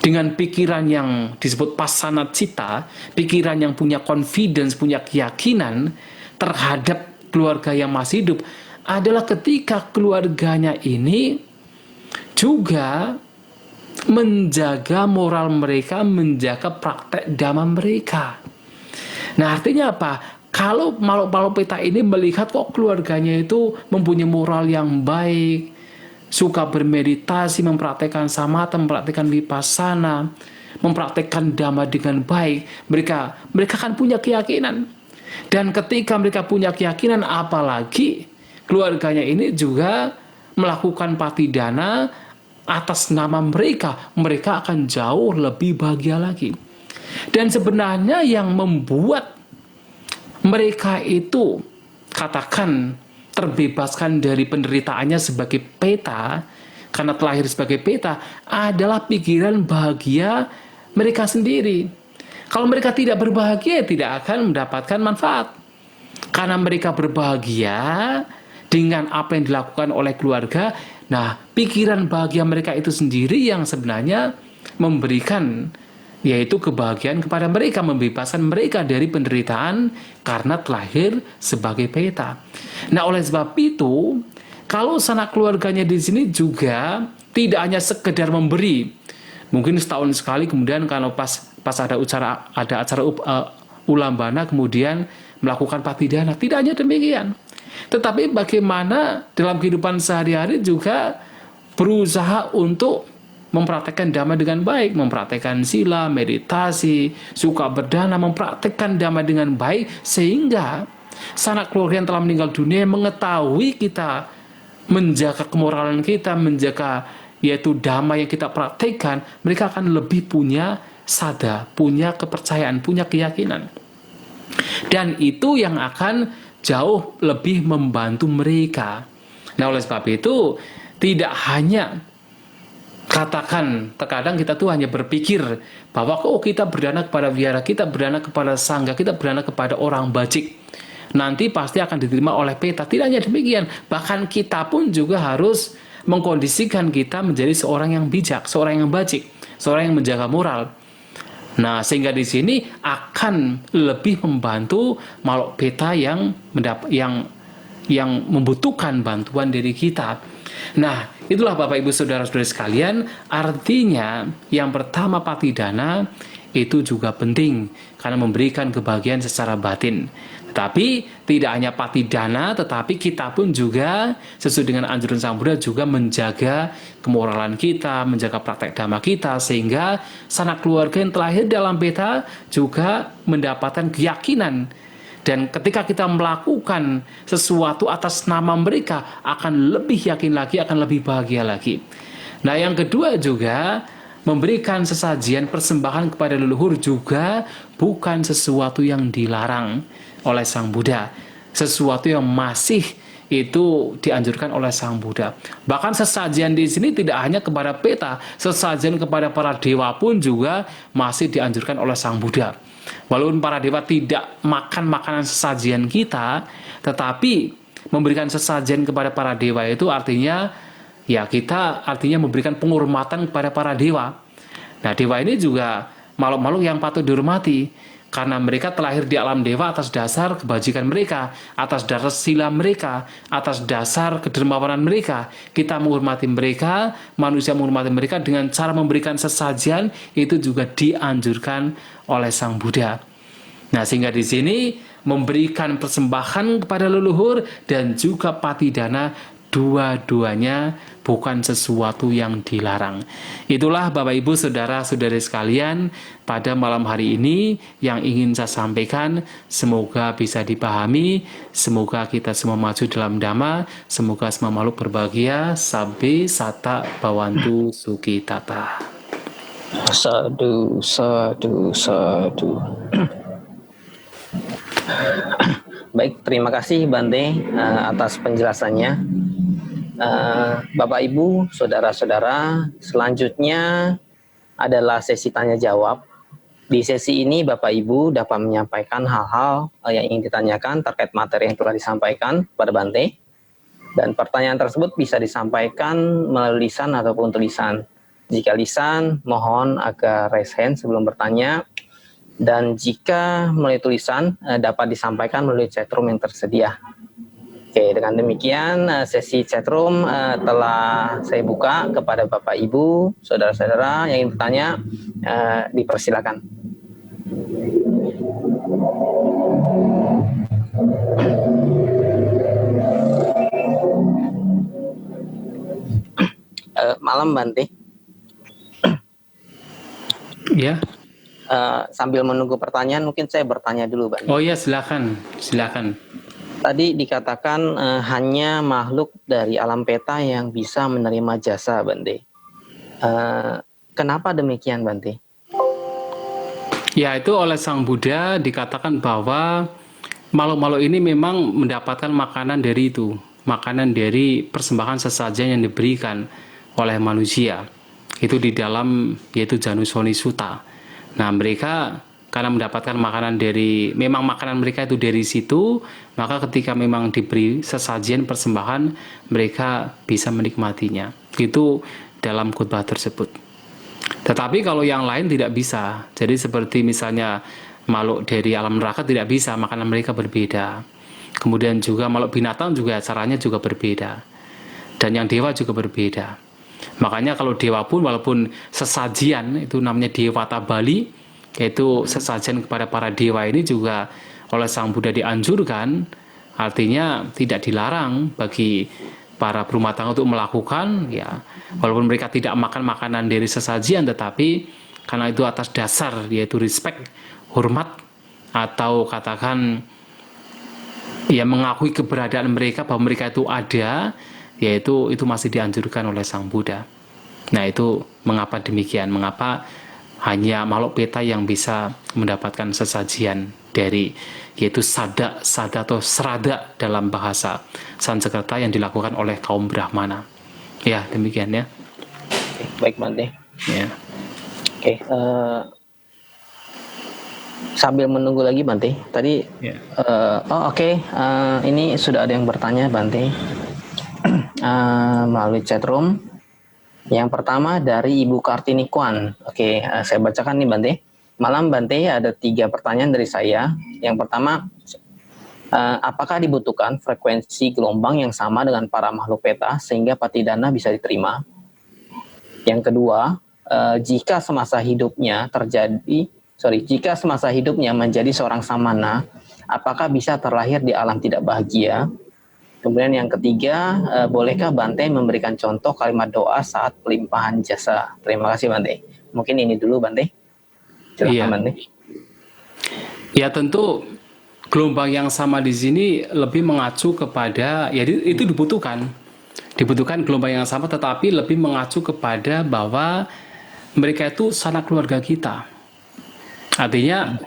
dengan pikiran yang disebut pasana citta, pikiran yang punya confidence, punya keyakinan terhadap keluarga yang masih hidup, adalah ketika keluarganya ini juga menjaga moral mereka, menjaga praktek dhamma mereka. Nah, artinya apa? Kalau makhluk-makhluk peta ini melihat kok keluarganya itu mempunyai moral yang baik, suka bermeditasi, mempraktekkan samatha, mempraktekkan vipassana, mempraktekkan dhamma dengan baik, mereka akan punya keyakinan. Dan ketika mereka punya keyakinan, apalagi keluarganya ini juga melakukan patidana atas nama mereka, mereka akan jauh lebih bahagia lagi. Dan sebenarnya yang membuat mereka itu katakan terbebaskan dari penderitaannya sebagai peta, karena terlahir sebagai peta, adalah pikiran bahagia mereka sendiri. Kalau mereka tidak berbahagia, tidak akan mendapatkan manfaat. Karena mereka berbahagia dengan apa yang dilakukan oleh keluarga, nah, pikiran bahagia mereka itu sendiri yang sebenarnya memberikan, yaitu kebahagiaan kepada mereka, membebaskan mereka dari penderitaan karena terlahir sebagai peta. Nah, oleh sebab itu, kalau sanak keluarganya di sini juga tidak hanya sekedar memberi, mungkin setahun sekali, kemudian kalau pas ada acara ulambana kemudian melakukan patidana, tidak hanya demikian. Tetapi bagaimana dalam kehidupan sehari-hari juga berusaha untuk mempraktekkan dhamma dengan baik, mempraktekkan sila, meditasi, suka berdana, mempraktekkan dhamma dengan baik, sehingga sanak keluarga yang telah meninggal dunia mengetahui kita menjaga kemoralan kita, menjaga yaitu dhamma yang kita praktekkan, mereka akan lebih punya sada, punya kepercayaan, punya keyakinan. Dan itu yang akan jauh lebih membantu mereka. Nah, oleh sebab itu, tidak hanya katakan, terkadang kita tuh hanya berpikir bahwa kita berdana kepada wihara, kita berdana kepada sangga, kita berdana kepada orang bajik, nanti pasti akan diterima oleh peta. Tidak hanya demikian, bahkan kita pun juga harus mengkondisikan kita menjadi seorang yang bijak, seorang yang bajik, seorang yang menjaga moral. Nah, sehingga di sini akan lebih membantu makhluk peta yang membutuhkan bantuan dari kita. Nah, itulah Bapak Ibu Saudara-saudari sekalian, artinya yang pertama patidana itu juga penting karena memberikan kebahagiaan secara batin. Tapi tidak hanya patidana, tetapi kita pun juga sesuai dengan anjuran Sang Buddha juga menjaga kemoralan kita, menjaga praktek dhamma kita, sehingga sanak keluarga yang terlahir dalam peta juga mendapatkan keyakinan. Dan ketika kita melakukan sesuatu atas nama mereka, akan lebih yakin lagi, akan lebih bahagia lagi. Nah, yang kedua juga, memberikan sesajian persembahan kepada leluhur juga bukan sesuatu yang dilarang oleh Sang Buddha, sesuatu yang masih itu dianjurkan oleh Sang Buddha. Bahkan sesajian di sini tidak hanya kepada peta, sesajian kepada para dewa pun juga masih dianjurkan oleh Sang Buddha. Walaupun para dewa tidak makan makanan sesajian kita, tetapi memberikan sesajian kepada para dewa itu artinya ya kita artinya memberikan penghormatan kepada para dewa. Nah, dewa ini juga makhluk-makhluk yang patut dihormati karena mereka terlahir di alam dewa atas dasar kebajikan mereka, atas dasar sila mereka, atas dasar kedermawanan mereka. Kita menghormati mereka, manusia menghormati mereka dengan cara memberikan sesajian, itu juga dianjurkan oleh Sang Buddha. Nah, sehingga di sini memberikan persembahan kepada leluhur dan juga patidana, dua-duanya bukan sesuatu yang dilarang. Itulah Bapak Ibu Saudara-saudari sekalian pada malam hari ini yang ingin saya sampaikan. Semoga bisa dipahami, semoga kita semua maju dalam Dhamma, semoga semua makhluk berbahagia. Sabbe Sata Bhavantu Sukhitata. Sadu, sadu, sadu. Baik, terima kasih Bante atas penjelasannya. Bapak Ibu, saudara-saudara, selanjutnya adalah sesi tanya jawab. Di sesi ini Bapak Ibu dapat menyampaikan hal-hal yang ingin ditanyakan terkait materi yang telah disampaikan pada Bante. Dan pertanyaan tersebut bisa disampaikan melalui lisan ataupun tulisan. Jika lisan, mohon agak raise hand sebelum bertanya. Dan jika melalui tulisan, dapat disampaikan melalui chatroom yang tersedia. Oke, dengan demikian sesi chatroom telah saya buka kepada Bapak Ibu, saudara-saudara yang ingin bertanya, dipersilakan. Malam Bante. Ya. Sambil menunggu pertanyaan, mungkin saya bertanya dulu, Bante. Oh ya, silakan, silakan. Tadi dikatakan hanya makhluk dari alam peta yang bisa menerima jasa, Bante. Kenapa demikian, Bante? Ya, itu oleh Sang Buddha dikatakan bahwa makhluk-makhluk ini memang mendapatkan makanan dari itu, makanan dari persembahan sesajen yang diberikan oleh manusia. Itu di dalam yaitu Janusoni Sutta. Nah, mereka karena mendapatkan makanan dari, memang makanan mereka itu dari situ, maka ketika memang diberi sesajian persembahan, mereka bisa menikmatinya. Itu dalam khotbah tersebut. Tetapi kalau yang lain tidak bisa. Jadi seperti misalnya makhluk dari alam neraka tidak bisa, makanan mereka berbeda. Kemudian juga makhluk binatang juga caranya juga berbeda. Dan yang dewa juga berbeda. Makanya kalau dewa pun walaupun sesajian, itu namanya Dewata Bali, yaitu sesajen kepada para dewa ini juga oleh Sang Buddha dianjurkan, artinya tidak dilarang bagi para berumah tangga untuk melakukan, ya walaupun mereka tidak makan makanan dari sesajian, tetapi karena itu atas dasar yaitu respect, hormat, atau katakan ya mengakui keberadaan mereka bahwa mereka itu ada, yaitu itu masih dianjurkan oleh Sang Buddha. Nah, itu mengapa demikian, mengapa hanya makhluk peta yang bisa mendapatkan sesajian dari yaitu sada atau serada dalam bahasa Sanskerta yang dilakukan oleh kaum Brahmana. Ya, demikian ya. Baik, Bante. Ya. Oke, sambil menunggu lagi Bante. Tadi ini sudah ada yang bertanya Bante melalui chatroom. Yang pertama dari Ibu Kartini Kwan. Oke, saya bacakan nih Bante. Malam Bante, ada 3 pertanyaan dari saya. Yang pertama, apakah dibutuhkan frekuensi gelombang yang sama dengan para makhluk peta sehingga patidana bisa diterima? Yang kedua, jika semasa hidupnya menjadi seorang samana, apakah bisa terlahir di alam tidak bahagia? Kemudian yang ketiga, bolehkah Bante memberikan contoh kalimat doa saat pelimpahan jasa? Terima kasih Bante. Mungkin ini dulu Bante. Silakan Bante. Ya tentu gelombang yang sama di sini lebih mengacu kepada, ya itu dibutuhkan gelombang yang sama, tetapi lebih mengacu kepada bahwa mereka itu sanak keluarga kita. Artinya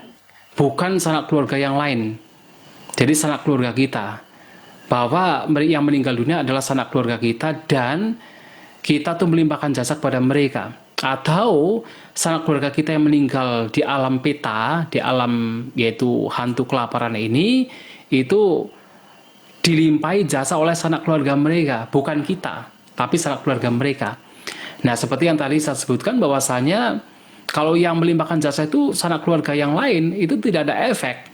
bukan sanak keluarga yang lain. Jadi sanak keluarga kita. Bahwa yang meninggal dunia adalah sanak keluarga kita dan kita tuh melimpahkan jasa kepada mereka. Atau sanak keluarga kita yang meninggal di alam peta, di alam yaitu hantu kelaparan ini, itu dilimpahi jasa oleh sanak keluarga mereka, bukan kita, tapi sanak keluarga mereka. Nah, seperti yang tadi saya sebutkan bahwasanya kalau yang melimpahkan jasa itu sanak keluarga yang lain, itu tidak ada efek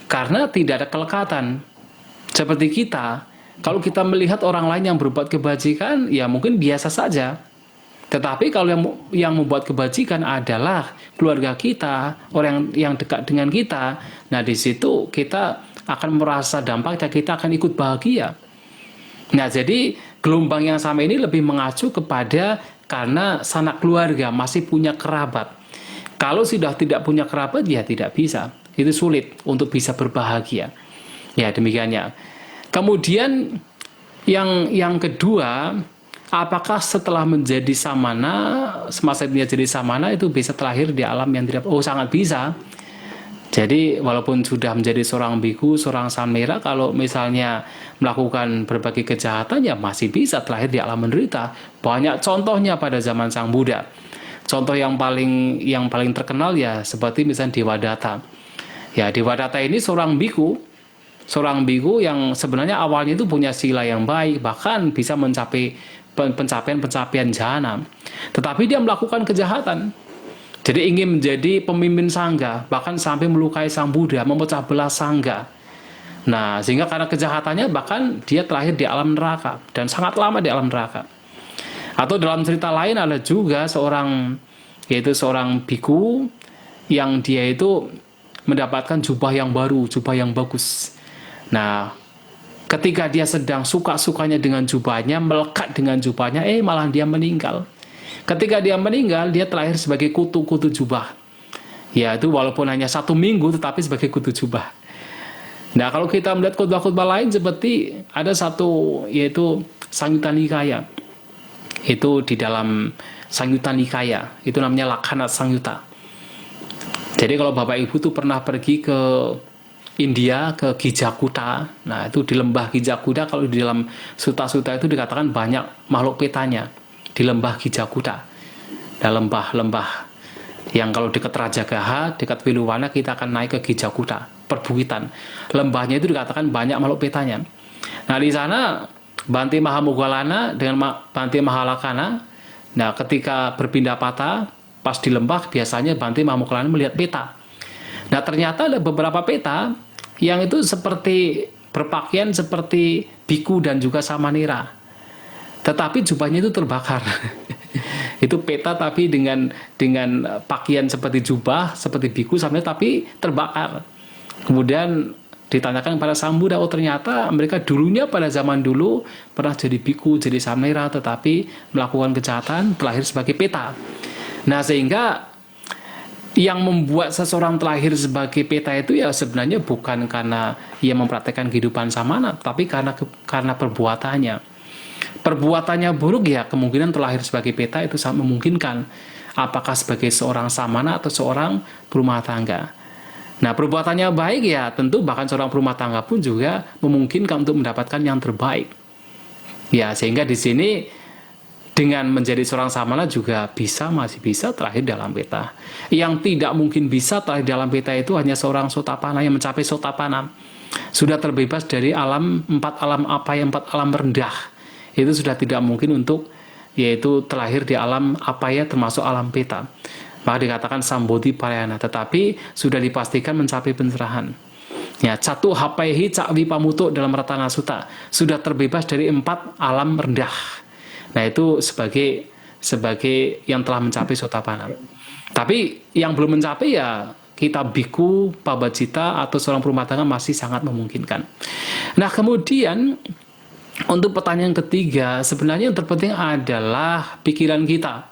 karena tidak ada kelekatan. Seperti kita, kalau kita melihat orang lain yang berbuat kebajikan, ya mungkin biasa saja. Tetapi kalau yang membuat kebajikan adalah keluarga kita, orang yang dekat dengan kita, nah di situ kita akan merasa dampaknya, kita akan ikut bahagia. Nah jadi gelombang yang sama ini lebih mengacu kepada karena sanak keluarga masih punya kerabat. Kalau sudah tidak punya kerabat ya tidak bisa, itu sulit untuk bisa berbahagia. Ya demikiannya. Kemudian yang kedua, apakah setelah menjadi samana, semasa dia jadi samana itu bisa terlahir di alam yang tidak? Oh sangat bisa. Jadi walaupun sudah menjadi seorang biku, seorang samera, kalau misalnya melakukan berbagai kejahatan ya masih bisa terlahir di alam menderita. Banyak contohnya pada zaman Sang Buddha. Contoh yang paling terkenal ya seperti misalnya Devadatta. Ya Devadatta ini seorang biku yang sebenarnya awalnya itu punya sila yang baik, bahkan bisa mencapai pencapaian jhana. Tetapi dia melakukan kejahatan. Jadi ingin menjadi pemimpin sangga, bahkan sampai melukai Sang Buddha, memecah belah sangga. Nah, sehingga karena kejahatannya bahkan dia terlahir di alam neraka dan sangat lama di alam neraka. Atau dalam cerita lain ada juga seorang biku yang dia itu mendapatkan jubah yang baru, jubah yang bagus. Nah, ketika dia sedang suka-sukanya dengan jubahnya, melekat dengan jubahnya, malah dia meninggal. Ketika dia meninggal, dia terlahir sebagai kutu-kutu jubah. Ya, itu walaupun hanya 1 minggu, tetapi sebagai kutu jubah. Nah, kalau kita melihat khotbah-khotbah lain, seperti ada satu, yaitu Sangyutta Nikaya. Itu di dalam Sangyutta Nikaya, itu namanya Lakkhana Sangyutta. Jadi kalau Bapak Ibu tuh pernah pergi ke India, ke Gijakuta, nah itu di lembah Gijakuta, kalau di dalam suta-suta itu dikatakan banyak makhluk petanya di lembah Gijakuta. Nah, lembah-lembah yang kalau dekat Rajagaha, dekat Wiluwana kita akan naik ke Gijakuta, perbukitan. Lembahnya itu dikatakan banyak makhluk petanya. Nah di sana Bhante Mahamoggallana dengan Bhante Mahalakkhana, nah ketika berpindah patah pas di lembah biasanya Bhante Mahamoggallana melihat peta. Nah ternyata ada beberapa peta yang itu seperti berpakaian seperti biku dan juga samanera, tetapi jubahnya itu terbakar. Itu peta tapi dengan pakaian seperti jubah, seperti biku samanera, tapi terbakar. Kemudian ditanyakan pada Sang Buddha, oh ternyata mereka dulunya pada zaman dulu pernah jadi biku, jadi samanera, tetapi melakukan kejahatan terlahir sebagai peta. Nah sehingga yang membuat seseorang terlahir sebagai peta itu ya sebenarnya bukan karena ia mempraktekkan kehidupan samana, tapi karena perbuatannya. Perbuatannya buruk ya kemungkinan terlahir sebagai peta itu sangat memungkinkan. Apakah sebagai seorang samana atau seorang berumah tangga. Nah perbuatannya baik ya tentu bahkan seorang berumah tangga pun juga memungkinkan untuk mendapatkan yang terbaik. Ya sehingga di sini dengan menjadi seorang samana juga masih bisa terlahir dalam peta. Yang tidak mungkin bisa terlahir dalam peta itu hanya seorang sotapana yang mencapai sotapana. Sudah terbebas dari 4 alam apaya, 4 alam rendah. Itu sudah tidak mungkin untuk yaitu terlahir di alam apaya termasuk alam peta. Maka dikatakan sambodhi parayana, tetapi sudah dipastikan mencapai pencerahan. Ya, catu hapaihi cakwi pamutuk dalam Ratana Sutta, sudah terbebas dari 4 alam rendah. Nah itu sebagai yang telah mencapai sotapanna. Tapi yang belum mencapai ya kita biku, pabacita, atau seorang rumah tangga masih sangat memungkinkan. Nah, kemudian untuk pertanyaan ketiga, sebenarnya yang terpenting adalah pikiran kita.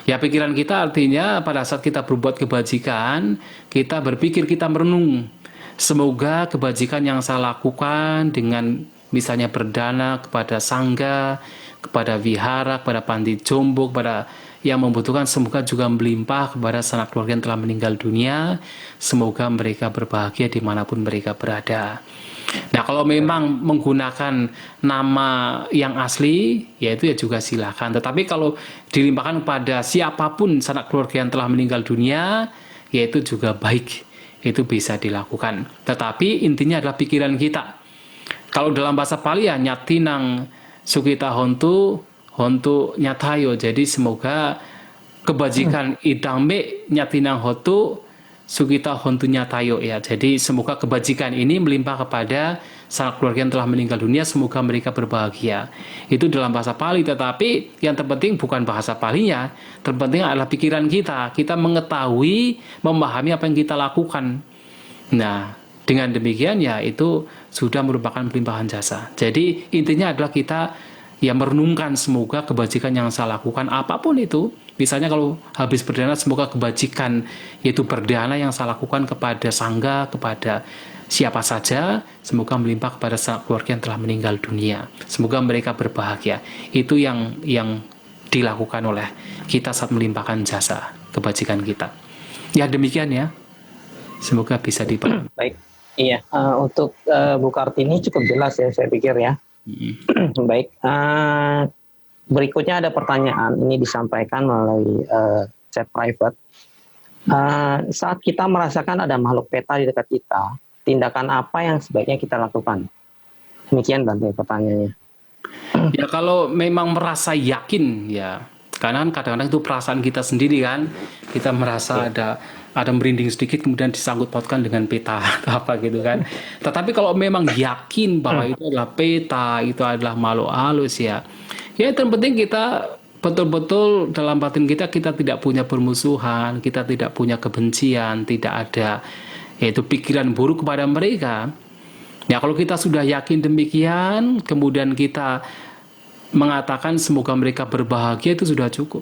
Ya, pikiran kita artinya pada saat kita berbuat kebajikan, kita berpikir, kita merenung. Semoga kebajikan yang saya lakukan dengan misalnya berdana kepada sangga, kepada vihara, kepada panti jombo, kepada yang membutuhkan, semoga juga melimpah kepada sanak keluarga yang telah meninggal dunia. Semoga mereka berbahagia dimanapun mereka berada. Nah, kalau memang menggunakan nama yang asli, yaitu ya juga silakan. Tetapi kalau dilimpahkan pada siapapun sanak keluarga yang telah meninggal dunia, yaitu juga baik. Itu bisa dilakukan. Tetapi intinya adalah pikiran kita. Kalau dalam bahasa Pali ya nyatinang sukita hontu nyatayo. Jadi semoga kebajikan idame nyatinang hontu sukita hontu nyatayo ya. Jadi semoga kebajikan ini melimpah kepada sanak keluarga yang telah meninggal dunia, semoga mereka berbahagia. Itu dalam bahasa Pali, tetapi yang terpenting bukan bahasa Palinya, terpenting adalah pikiran kita. Kita mengetahui, memahami apa yang kita lakukan. Nah, dengan demikian ya itu sudah merupakan pelimpahan jasa. Jadi intinya adalah kita ya merenungkan semoga kebajikan yang saya lakukan apapun itu. Misalnya kalau habis berdana, semoga kebajikan yaitu berdana yang saya lakukan kepada sangga, kepada siapa saja, semoga melimpah kepada sanak keluarga yang telah meninggal dunia. Semoga mereka berbahagia. Itu yang dilakukan oleh kita saat melimpahkan jasa kebajikan kita. Ya demikian ya. Semoga bisa dipahami. Baik, iya. Untuk Bu Kartini cukup jelas ya, saya pikir ya. Baik. Berikutnya ada pertanyaan, ini disampaikan melalui chat private. Saat kita merasakan ada makhluk peta di dekat kita, tindakan apa yang sebaiknya kita lakukan? Demikian Bante pertanyaannya. Ya kalau memang merasa yakin ya, karena kadang-kadang itu perasaan kita sendiri kan, kita merasa ada merinding sedikit kemudian disangkut pautkan dengan peta atau apa gitu kan. Tetapi kalau memang yakin bahwa itu adalah peta, itu adalah makhluk halus ya yang penting kita betul-betul dalam batin kita tidak punya permusuhan, kita tidak punya kebencian, tidak ada yaitu pikiran buruk kepada mereka. Ya kalau kita sudah yakin demikian, kemudian kita mengatakan semoga mereka berbahagia, itu sudah cukup.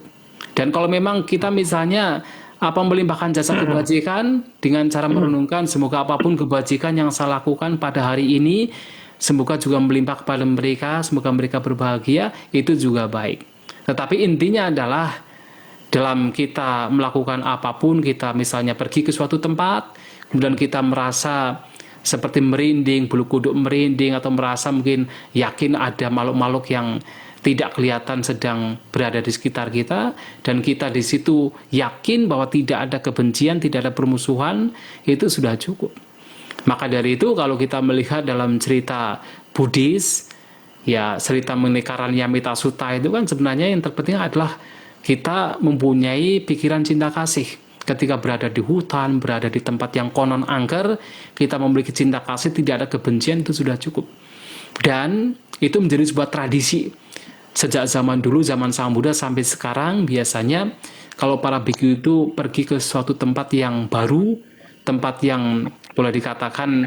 Dan kalau memang kita misalnya melimpahkan jasa kebajikan dengan cara merenungkan semoga apapun kebajikan yang saya lakukan pada hari ini, semoga juga melimpah kepada mereka, semoga mereka berbahagia, itu juga baik. Tetapi intinya adalah dalam kita melakukan apapun, kita misalnya pergi ke suatu tempat, kemudian kita merasa seperti merinding, bulu kuduk merinding, atau merasa mungkin yakin ada makhluk-makhluk yang tidak kelihatan sedang berada di sekitar kita, dan kita di situ yakin bahwa tidak ada kebencian, tidak ada permusuhan, itu sudah cukup. Maka dari itu kalau kita melihat dalam cerita Buddhis, ya cerita mengenai Karanyamita Sutta itu kan sebenarnya yang terpenting adalah kita mempunyai pikiran cinta kasih. Ketika berada di hutan, berada di tempat yang konon angker, kita memiliki cinta kasih, tidak ada kebencian, itu sudah cukup. Dan itu menjadi sebuah tradisi. Sejak zaman dulu, zaman Sang Buddha sampai sekarang, biasanya kalau para bhikkhu itu pergi ke suatu tempat yang baru, tempat yang boleh dikatakan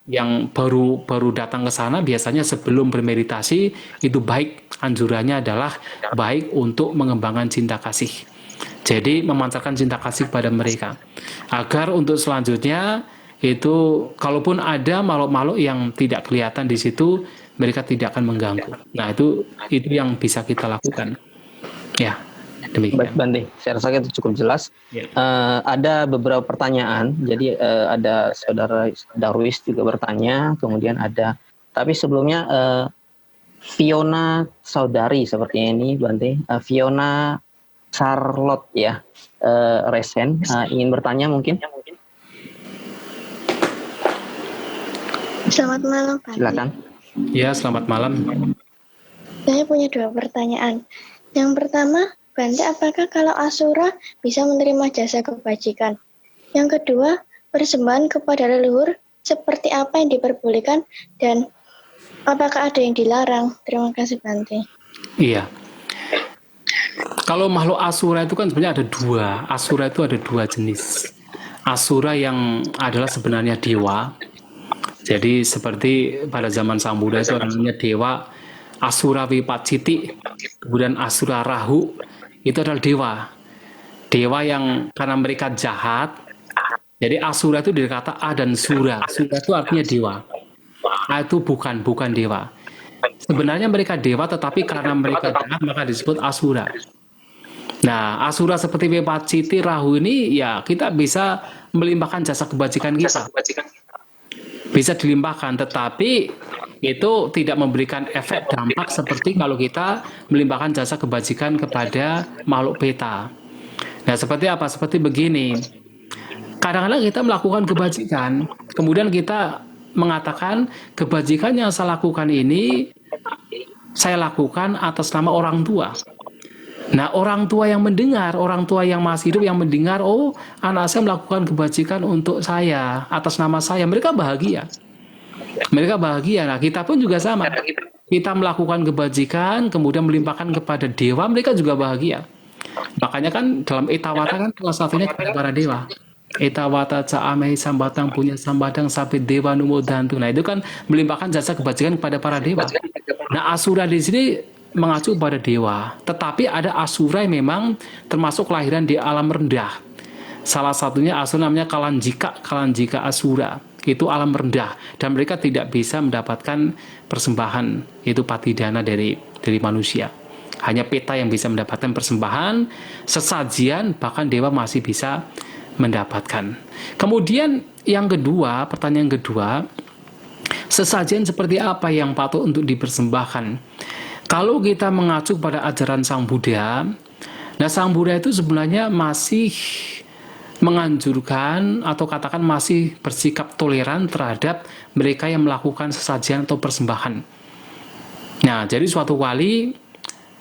yang baru datang ke sana, biasanya sebelum bermeditasi, itu baik, anjurannya adalah baik untuk mengembangkan cinta kasih. Jadi memancarkan cinta kasih kepada mereka. Agar untuk selanjutnya itu kalaupun ada makhluk-makhluk yang tidak kelihatan di situ, mereka tidak akan mengganggu. Nah, itu yang bisa kita lakukan. Ya, demikian. Baik Bante, saya rasa itu cukup jelas. Ya. Ada beberapa pertanyaan. Jadi ada saudara Darwis juga bertanya, kemudian ada. Tapi sebelumnya Fiona Saudari sepertinya ini Bante. Fiona Charlotte ya, Resen ingin bertanya mungkin. Selamat malam Pak. Silakan. Ya, selamat malam. Saya punya 2 pertanyaan. Yang pertama, Bante, apakah kalau Asura bisa menerima jasa kebajikan? Yang kedua, persembahan kepada leluhur seperti apa yang diperbolehkan dan apakah ada yang dilarang? Terima kasih Bante. Iya. Kalau makhluk Asura itu kan sebenarnya ada 2. Asura itu ada 2 jenis. Asura yang adalah sebenarnya dewa. Jadi seperti pada zaman Sang Buddha itu namanya dewa Asura Vipaciti, kemudian Asura Rahu, itu adalah dewa. Dewa yang karena mereka jahat, jadi Asura itu dari kata A dan Sura. Sura itu artinya dewa. A itu bukan dewa. Sebenarnya mereka dewa, tetapi karena mereka jahat maka disebut Asura. Nah, Asura seperti Vipaciti, Rahu ini ya kita bisa melimpahkan jasa kebajikan kita. Bisa dilimpahkan, tetapi itu tidak memberikan efek dampak seperti kalau kita melimpahkan jasa kebajikan kepada makhluk peta. Nah, seperti apa? Seperti begini. Kadang-kadang kita melakukan kebajikan, kemudian kita mengatakan kebajikan yang saya lakukan ini saya lakukan atas nama orang tua. Nah, orang tua yang mendengar, orang tua yang masih hidup yang mendengar, oh, anak saya melakukan kebajikan untuk saya, atas nama saya, mereka bahagia. Mereka bahagia. Nah, kita pun juga sama. Kita melakukan kebajikan, kemudian melimpahkan kepada dewa, mereka juga bahagia. Makanya kan dalam Etawata kan salah satunya kepada para dewa. Etawata ca'amei sambatang punya sambadang sampai dewa numudantu. Nah, itu kan melimpahkan jasa kebajikan kepada para dewa. Nah, Asura di sini mengacu pada dewa. Tetapi ada Asura yang memang termasuk kelahiran di alam rendah. Salah satunya Asura namanya Kalanjika Asura. Itu alam rendah. Dan mereka tidak bisa mendapatkan persembahan, itu patidana dari manusia. Hanya peta yang bisa mendapatkan persembahan, sesajian, bahkan dewa masih bisa mendapatkan. Kemudian yang kedua, pertanyaan kedua, sesajian seperti apa yang patut untuk dipersembahkan? Kalau kita mengacu pada ajaran Sang Buddha, nah Sang Buddha itu sebenarnya masih menganjurkan atau katakan masih bersikap toleran terhadap mereka yang melakukan sesajian atau persembahan. Nah, jadi suatu kali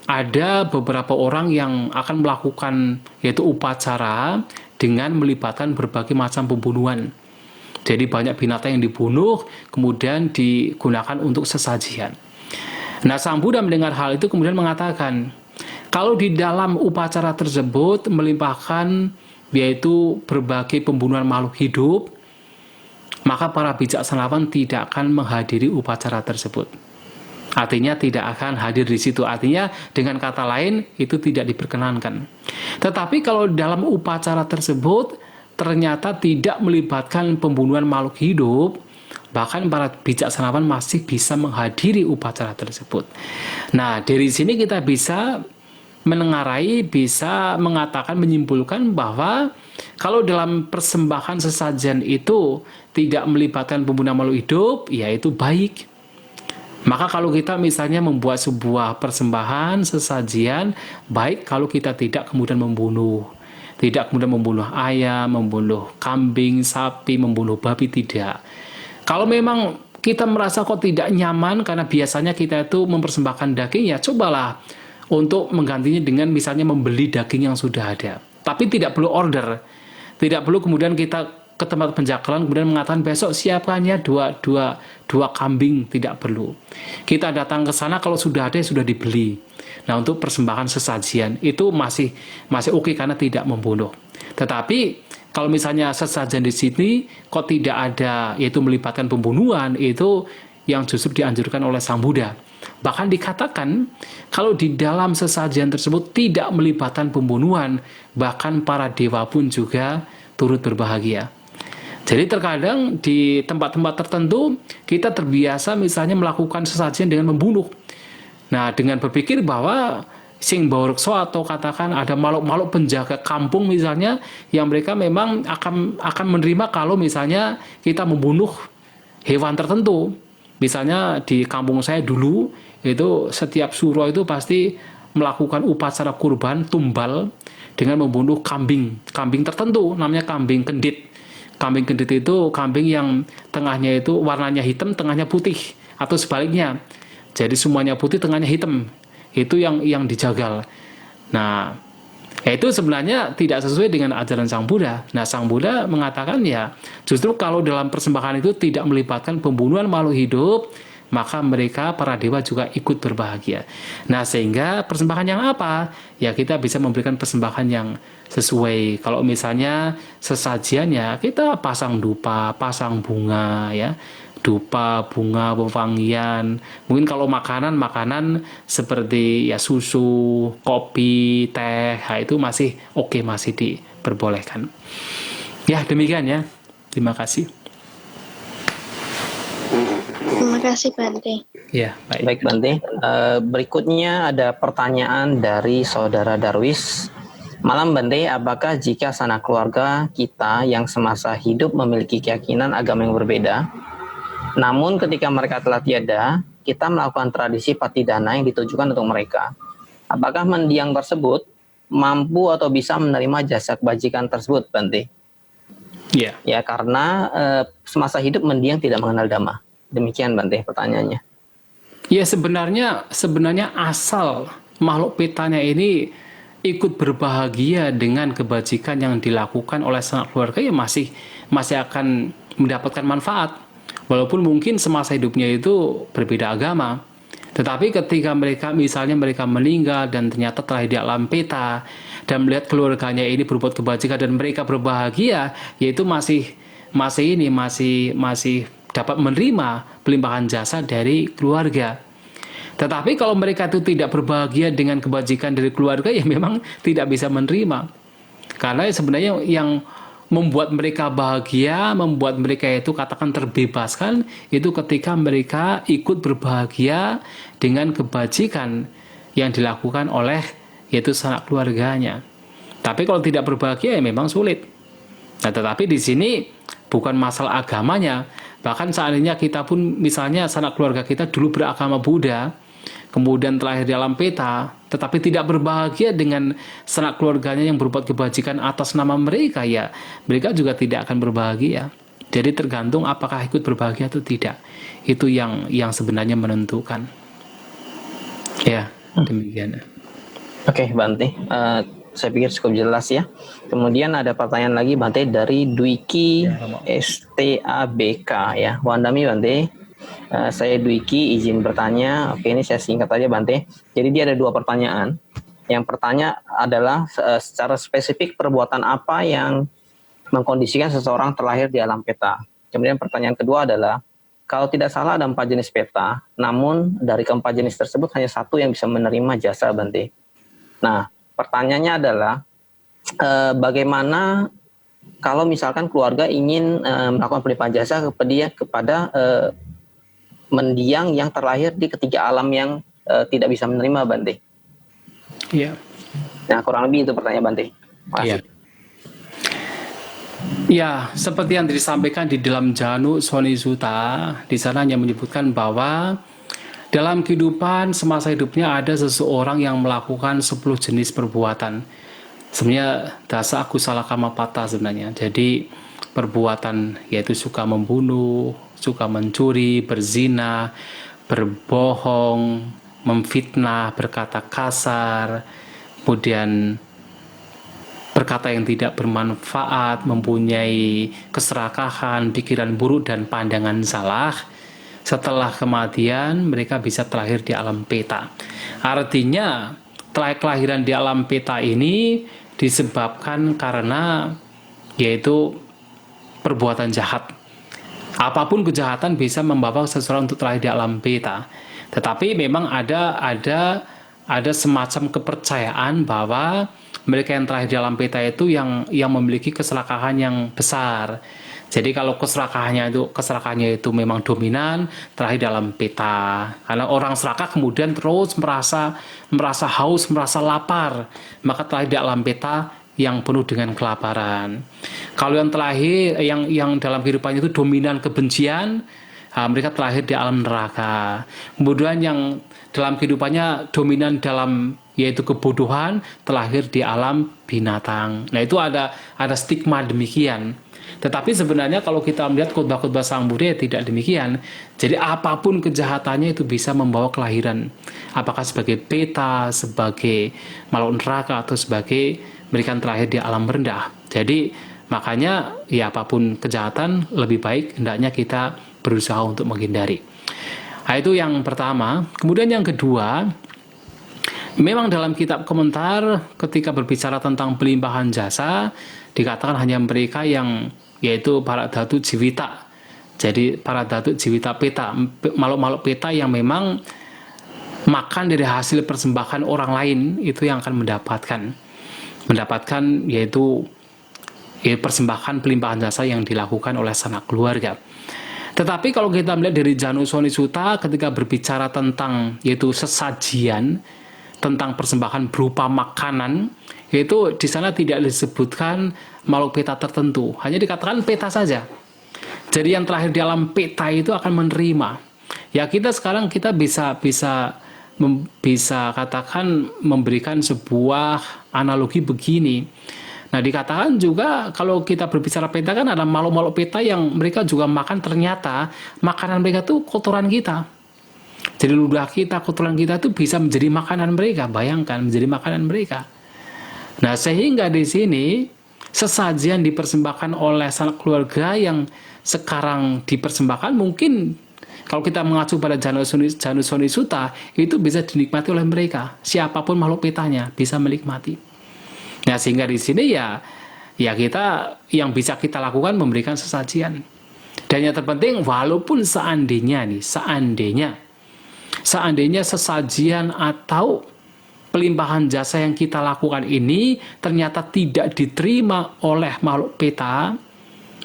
ada beberapa orang yang akan melakukan yaitu upacara dengan melibatkan berbagai macam pembunuhan. Jadi banyak binatang yang dibunuh kemudian digunakan untuk sesajian. Nah, Sang Buddha mendengar hal itu kemudian mengatakan, kalau di dalam upacara tersebut melimpahkan yaitu berbagai pembunuhan makhluk hidup, maka para bijaksanawan tidak akan menghadiri upacara tersebut. Artinya tidak akan hadir di situ. Artinya dengan kata lain itu tidak diperkenankan. Tetapi kalau dalam upacara tersebut ternyata tidak melibatkan pembunuhan makhluk hidup, bahkan para bijaksanawan masih bisa menghadiri upacara tersebut. Nah, dari sini kita bisa menengarai, bisa mengatakan, menyimpulkan bahwa kalau dalam persembahan sesajen itu tidak melibatkan pembunuhan makhluk hidup, ya itu baik. Maka kalau kita misalnya membuat sebuah persembahan sesajian, baik kalau kita tidak kemudian membunuh. Tidak kemudian membunuh ayam, membunuh kambing, sapi, membunuh babi, tidak. Kalau memang kita merasa kok tidak nyaman karena biasanya kita itu mempersembahkan daging, ya cobalah untuk menggantinya dengan misalnya membeli daging yang sudah ada. Tapi tidak perlu order. Tidak perlu kemudian kita ke tempat penjagalan kemudian mengatakan besok siapkannya dua kambing, tidak perlu. Kita datang ke sana kalau sudah ada sudah dibeli. Nah, untuk persembahan sesajian itu masih oke karena tidak membunuh. Tetapi kalau misalnya sesajen di sini kok tidak ada yaitu melibatkan pembunuhan, itu yang justru dianjurkan oleh Sang Buddha. Bahkan dikatakan kalau di dalam sesajen tersebut tidak melibatkan pembunuhan, bahkan para dewa pun juga turut berbahagia. Jadi terkadang di tempat-tempat tertentu kita terbiasa misalnya melakukan sesajen dengan membunuh. Nah, dengan berpikir bahwa sing baurekso atau katakan ada makhluk-makhluk penjaga kampung misalnya yang mereka memang akan menerima kalau misalnya kita membunuh hewan tertentu. Misalnya di kampung saya dulu itu setiap suro itu pasti melakukan upacara kurban tumbal dengan membunuh kambing tertentu, namanya kambing kendit. Kambing kendit itu kambing yang tengahnya itu warnanya hitam, tengahnya putih, atau sebaliknya. Jadi semuanya putih, tengahnya hitam. Itu yang dijagal. Nah, itu sebenarnya tidak sesuai dengan ajaran Sang Buddha. Nah, Sang Buddha mengatakan ya, justru kalau dalam persembahan itu tidak melibatkan pembunuhan makhluk hidup, maka mereka para dewa juga ikut berbahagia. Nah, sehingga persembahan yang apa? Ya, kita bisa memberikan persembahan yang sesuai. Kalau misalnya sesajiannya kita pasang dupa, pasang bunga ya. Dupa, bunga, wewangian. Mungkin kalau makanan seperti ya susu, kopi, teh, nah itu masih oke, masih diperbolehkan. Ya, demikian ya. Terima kasih. Terima kasih Bante. Ya, baik. Baik Bante, berikutnya ada pertanyaan dari Saudara Darwis. Malam Bante, apakah jika sanak keluarga kita yang semasa hidup memiliki keyakinan agama yang berbeda, namun ketika mereka telah tiada, kita melakukan tradisi patidana yang ditujukan untuk mereka, apakah mendiang tersebut mampu atau bisa menerima jasa kebajikan tersebut Bante? Ya. Ya, karena semasa hidup mendiang tidak mengenal dhamma. Demikian Bante pertanyaannya. Ya, sebenarnya asal makhluk petanya ini ikut berbahagia dengan kebajikan yang dilakukan oleh sanak keluarga, ya masih akan mendapatkan manfaat. Walaupun mungkin semasa hidupnya itu berbeda agama. Tetapi ketika mereka meninggal dan ternyata telah di alam peta dan melihat keluarganya ini berbuat kebajikan dan mereka berbahagia, yaitu masih dapat menerima pelimpahan jasa dari keluarga. Tetapi kalau mereka itu tidak berbahagia dengan kebajikan dari keluarga, ya memang tidak bisa menerima. Karena sebenarnya yang membuat mereka bahagia, membuat mereka itu katakan terbebaskan, itu ketika mereka ikut berbahagia dengan kebajikan yang dilakukan oleh yaitu sanak keluarganya. Tapi kalau tidak berbahagia ya memang sulit. Nah, tetapi di sini bukan masalah agamanya. Bahkan seandainya kita pun misalnya sanak keluarga kita dulu beragama Buddha, kemudian terlahir di alam peta, tetapi tidak berbahagia dengan sanak keluarganya yang berbuat kebajikan atas nama mereka, ya mereka juga tidak akan berbahagia. Jadi tergantung apakah ikut berbahagia atau tidak. Itu yang sebenarnya menentukan. Ya, demikian. Oke, Bante. Saya pikir cukup jelas ya. Kemudian ada pertanyaan lagi Bante dari Dwiki STABK ya. Wandami Bante. Saya Dwiki izin bertanya. Oke, ini saya singkat aja Bante. Jadi dia ada 2 pertanyaan. Yang pertanyaan adalah secara spesifik perbuatan apa yang mengkondisikan seseorang terlahir di alam peta. Kemudian pertanyaan kedua adalah kalau tidak salah ada 4 jenis peta, namun dari keempat jenis tersebut hanya satu yang bisa menerima jasa Bante. Nah, pertanyaannya adalah bagaimana kalau misalkan keluarga ingin melakukan pelimpahan jasa kepada mendiang yang terlahir di ketiga alam yang tidak bisa menerima Bante. Iya. Nah, kurang lebih itu pertanyaan Bante. Iya. Ya, seperti yang disampaikan di dalam Janu Soni Sutta, di sana hanya menyebutkan bahwa dalam kehidupan semasa hidupnya ada seseorang yang melakukan 10 jenis perbuatan. Sebenarnya dasa akusala kama pata sebenarnya. Jadi perbuatan yaitu suka membunuh, suka mencuri, berzina, berbohong, memfitnah, berkata kasar, kemudian berkata yang tidak bermanfaat, mempunyai keserakahan, pikiran buruk dan pandangan salah. Setelah kematian mereka bisa terlahir di alam peta. Artinya kelahiran di alam peta ini disebabkan karena yaitu perbuatan jahat. Apapun kejahatan bisa membawa seseorang untuk terlahir di alam peta. Tetapi memang ada semacam kepercayaan bahwa mereka yang terlahir di alam peta itu yang memiliki keserakahan yang besar. Jadi kalau keserakahannya itu memang dominan, terlahir dalam peta. Karena orang serakah kemudian terus merasa haus, merasa lapar, maka terlahir di alam peta yang penuh dengan kelaparan. Kalau yang terlahir yang dalam kehidupannya itu dominan kebencian, mereka terlahir di alam neraka. Kemudian yang dalam kehidupannya dominan dalam yaitu kebodohan, terlahir di alam binatang. Nah, itu ada stigma demikian. Tetapi sebenarnya kalau kita melihat khotbah-khotbah Sang Buddha tidak demikian. Jadi apapun kejahatannya itu bisa membawa kelahiran. Apakah sebagai peta, sebagai makhluk neraka, atau sebagai mereka terlahir di alam rendah. Jadi makanya ya apapun kejahatan lebih baik hendaknya kita berusaha untuk menghindari. Nah, itu yang pertama. Kemudian yang kedua, memang dalam kitab komentar ketika berbicara tentang pelimpahan jasa, dikatakan hanya mereka yang, yaitu para datu jiwita. Jadi para datu jiwita peta, makhluk-makhluk peta yang memang makan dari hasil persembahan orang lain, itu yang akan mendapatkan yaitu persembahan pelimpahan jasa yang dilakukan oleh sanak keluarga. Tetapi kalau kita melihat dari Janusoni Sutta ketika berbicara tentang yaitu sesajian, tentang persembahan berupa makanan, yaitu di sana tidak disebutkan makhluk peta tertentu, hanya dikatakan peta saja. Jadi yang terakhir di alam peta itu akan menerima. Ya kita sekarang kita bisa katakan memberikan sebuah analogi begini. Nah, dikatakan juga kalau kita berbicara peta kan ada makhluk-makhluk peta yang mereka juga makan, ternyata makanan mereka tuh kotoran kita. Jadi ludah kita, kotoran kita tuh bisa menjadi makanan mereka, bayangkan menjadi makanan mereka. Nah, sehingga di sini sesajian dipersembahkan oleh sanak keluarga yang sekarang dipersembahkan mungkin kalau kita mengacu pada Janusoni Sutta itu bisa dinikmati oleh mereka, siapapun makhluk petanya bisa menikmati. Nah, sehingga di sini ya kita yang bisa kita lakukan memberikan sesajian. Dan yang terpenting walaupun seandainya sesajian atau pelimpahan jasa yang kita lakukan ini ternyata tidak diterima oleh makhluk peta,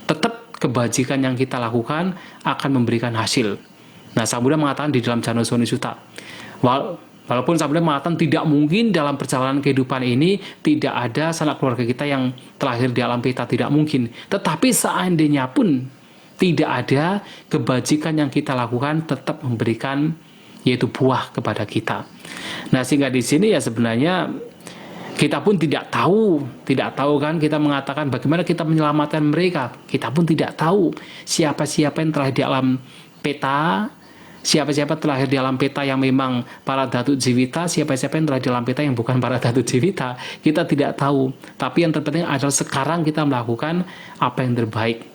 tetap kebajikan yang kita lakukan akan memberikan hasil. Nah, Sang Buddha mengatakan di dalam Janusoni Sutta, walaupun Sang Buddha mengatakan tidak mungkin dalam perjalanan kehidupan ini tidak ada sanak keluarga kita yang terlahir di alam peta, tidak mungkin. Tetapi seandainya pun tidak ada, kebajikan yang kita lakukan tetap memberikan yaitu buah kepada kita. Nah, sehingga di sini ya sebenarnya kita pun tidak tahu kan, kita mengatakan bagaimana kita menyelamatkan mereka. Kita pun tidak tahu siapa-siapa yang terlahir di alam peta, siapa-siapa terlahir di alam peta yang memang para datu jiwita, siapa-siapa yang terlahir di alam peta yang bukan para datu jiwita. Kita tidak tahu. Tapi yang terpenting adalah sekarang kita melakukan apa yang terbaik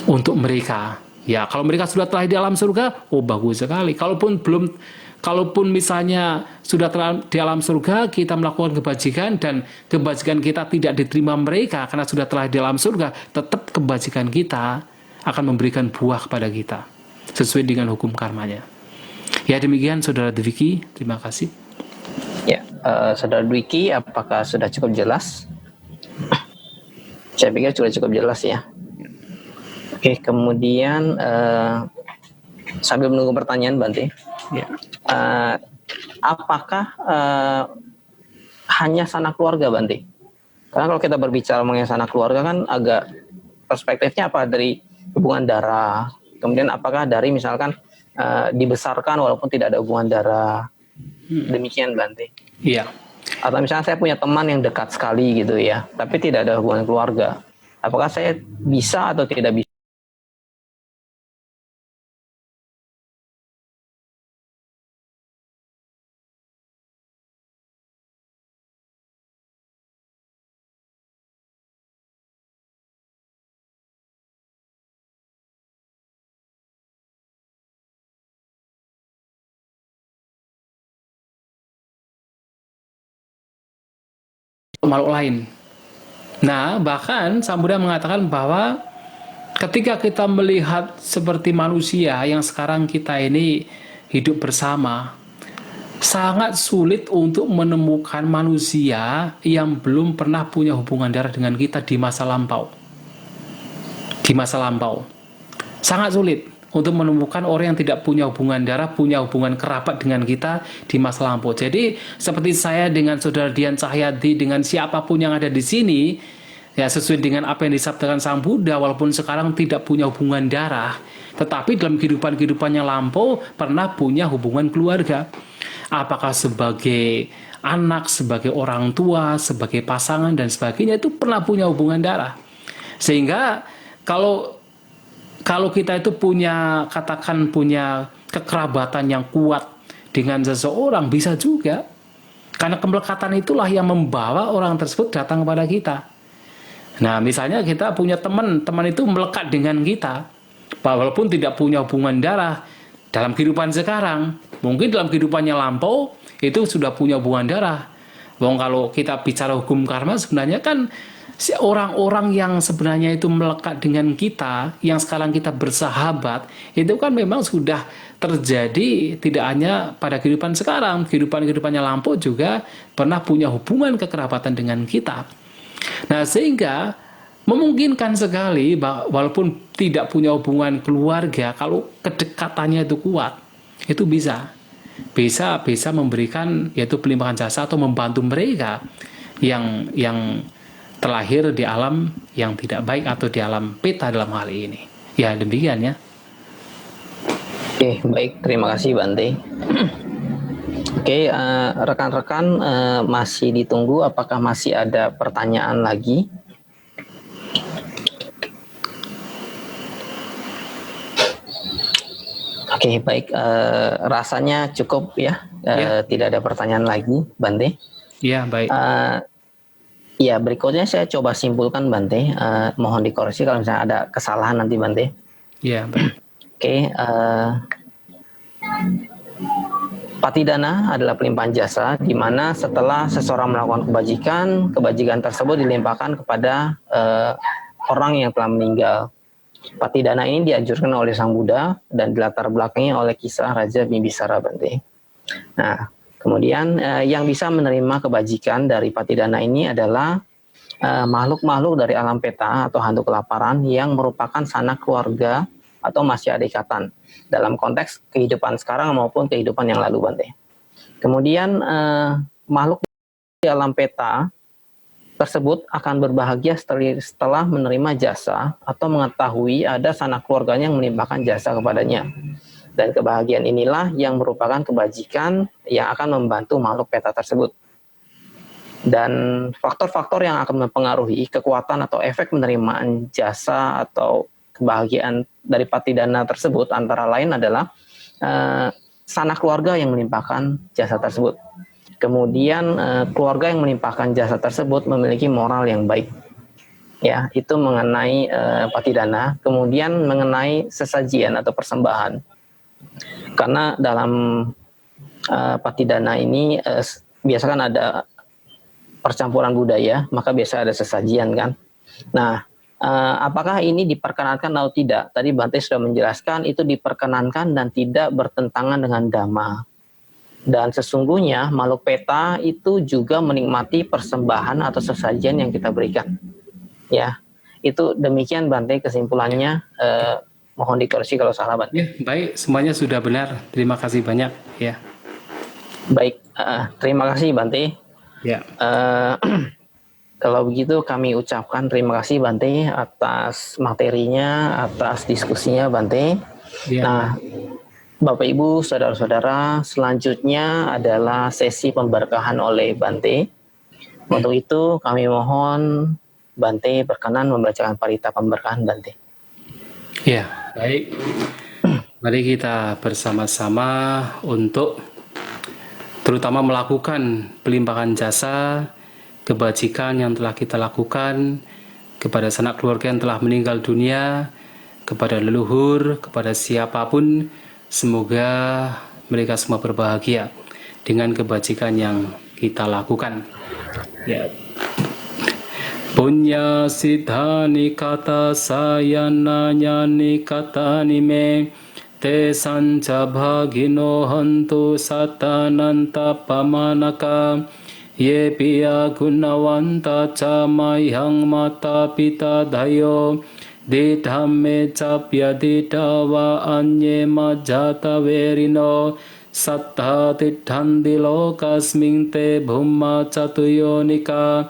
untuk mereka. Ya, kalau mereka sudah terlahir di alam surga, oh bagus sekali. Kalaupun misalnya sudah di alam surga, kita melakukan kebajikan dan kebajikan kita tidak diterima mereka karena sudah telah di alam surga, tetap kebajikan kita akan memberikan buah kepada kita sesuai dengan hukum karmanya. Ya, demikian Saudara Dwiki, terima kasih. Ya, Saudara Dwiki, apakah sudah cukup jelas? Saya pikir sudah cukup jelas ya. Oke, kemudian sambil menunggu pertanyaan Bante, ya. Apakah hanya sanak keluarga Bante? Karena kalau kita berbicara mengenai sanak keluarga kan agak perspektifnya apa dari hubungan darah, kemudian apakah dari misalkan dibesarkan walaupun tidak ada hubungan darah, demikian Bante. Iya. Atau misalnya saya punya teman yang dekat sekali gitu ya, tapi tidak ada hubungan keluarga, apakah saya bisa atau tidak bisa? Makhluk lain. Nah, bahkan Sang Buddha mengatakan bahwa ketika kita melihat seperti manusia yang sekarang kita ini hidup bersama, sangat sulit untuk menemukan manusia yang belum pernah punya hubungan darah dengan kita di masa lampau. Di masa lampau. Sangat sulit untuk menemukan orang yang tidak punya hubungan darah, punya hubungan kerabat dengan kita di masa lampau. Jadi seperti saya dengan Saudara Dian Cahyadi, dengan siapapun yang ada di sini, ya sesuai dengan apa yang disabdakan Sang Buddha, walaupun sekarang tidak punya hubungan darah, tetapi dalam kehidupan yang lampau pernah punya hubungan keluarga. Apakah sebagai anak, sebagai orang tua, sebagai pasangan, dan sebagainya, itu pernah punya hubungan darah. Sehingga kalau kita itu punya kekerabatan yang kuat dengan seseorang, bisa juga. Karena kemelekatan itulah yang membawa orang tersebut datang kepada kita. Nah, misalnya kita punya teman itu melekat dengan kita, walaupun tidak punya hubungan darah, dalam kehidupan sekarang. Mungkin dalam kehidupannya lampau itu sudah punya hubungan darah. Wong kalau kita bicara hukum karma sebenarnya kan orang-orang yang sebenarnya itu melekat dengan kita, yang sekarang kita bersahabat, itu kan memang sudah terjadi tidak hanya pada kehidupan sekarang, kehidupannya lampau juga pernah punya hubungan kekerabatan dengan kita. Nah, sehingga memungkinkan sekali walaupun tidak punya hubungan keluarga, kalau kedekatannya itu kuat, itu bisa memberikan yaitu pelimpahan jasa atau membantu mereka yang terlahir di alam yang tidak baik atau di alam peta dalam hal ini. Ya, demikian ya. Oke, baik. Terima kasih Bante. Oke, rekan-rekan masih ditunggu. Apakah masih ada pertanyaan lagi? Oke, baik. Rasanya cukup ya. Tidak ada pertanyaan lagi, Bante. Iya, baik. Ya, berikutnya saya coba simpulkan, Bante. Mohon dikoreksi kalau misalnya ada kesalahan nanti, Bante. Iya, baik. Oke, patidana adalah pelimpahan jasa, di mana setelah seseorang melakukan kebajikan tersebut dilimpahkan kepada orang yang telah meninggal. Patidana ini dianjurkan oleh Sang Buddha dan dilatar belakangi oleh kisah Raja Bimbisara, Bante. Nah, kemudian yang bisa menerima kebajikan dari patidana ini adalah makhluk-makhluk dari alam peta atau hantu kelaparan yang merupakan sanak keluarga atau masih ada ikatan dalam konteks kehidupan sekarang maupun kehidupan yang lalu, Bante. Kemudian makhluk di alam peta tersebut akan berbahagia setelah menerima jasa atau mengetahui ada sanak keluarganya yang melimpahkan jasa kepadanya. Dan kebahagiaan inilah yang merupakan kebajikan yang akan membantu makhluk peta tersebut. Dan faktor-faktor yang akan mempengaruhi kekuatan atau efek penerimaan jasa atau kebahagiaan dari patidana tersebut antara lain adalah sanak keluarga yang melimpahkan jasa tersebut. Kemudian keluarga yang melimpahkan jasa tersebut memiliki moral yang baik. Ya, itu mengenai patidana. Kemudian mengenai sesajian atau persembahan. Karena dalam patidana ini biasa kan ada percampuran budaya, maka biasa ada sesajian kan. Nah, apakah ini diperkenankan atau tidak? Tadi Bante sudah menjelaskan itu diperkenankan dan tidak bertentangan dengan dhamma. Dan sesungguhnya makhluk peta itu juga menikmati persembahan atau sesajian yang kita berikan. Ya, itu demikian Bante kesimpulannya. Mohon dikoreksi kalau salah, Bante. Ya, baik, semuanya sudah benar. Terima kasih banyak. Ya. Baik, terima kasih Bante. Ya. Kalau begitu kami ucapkan terima kasih Bante atas materinya, atas diskusinya Bante. Ya. Nah, Bapak Ibu, saudara-saudara, selanjutnya adalah sesi pemberkahan oleh Bante. Untuk itu kami mohon Bante berkenan membacakan parita pemberkahan Bante. Ya, baik. Mari kita bersama-sama untuk terutama melakukan pelimpahan jasa, kebajikan yang telah kita lakukan kepada sanak keluarga yang telah meninggal dunia, kepada leluhur, kepada siapapun. Semoga mereka semua berbahagia dengan kebajikan yang kita lakukan. Ya. Punya siddhani kata sayana nyani kata nime te sanca bhagino hantu satananta pamanaka ye piya gunawanta ca mayang mata pita dayo didhamme capya didawa anye majata verino sattha tiddhandi lokasming te bhumma catuyonika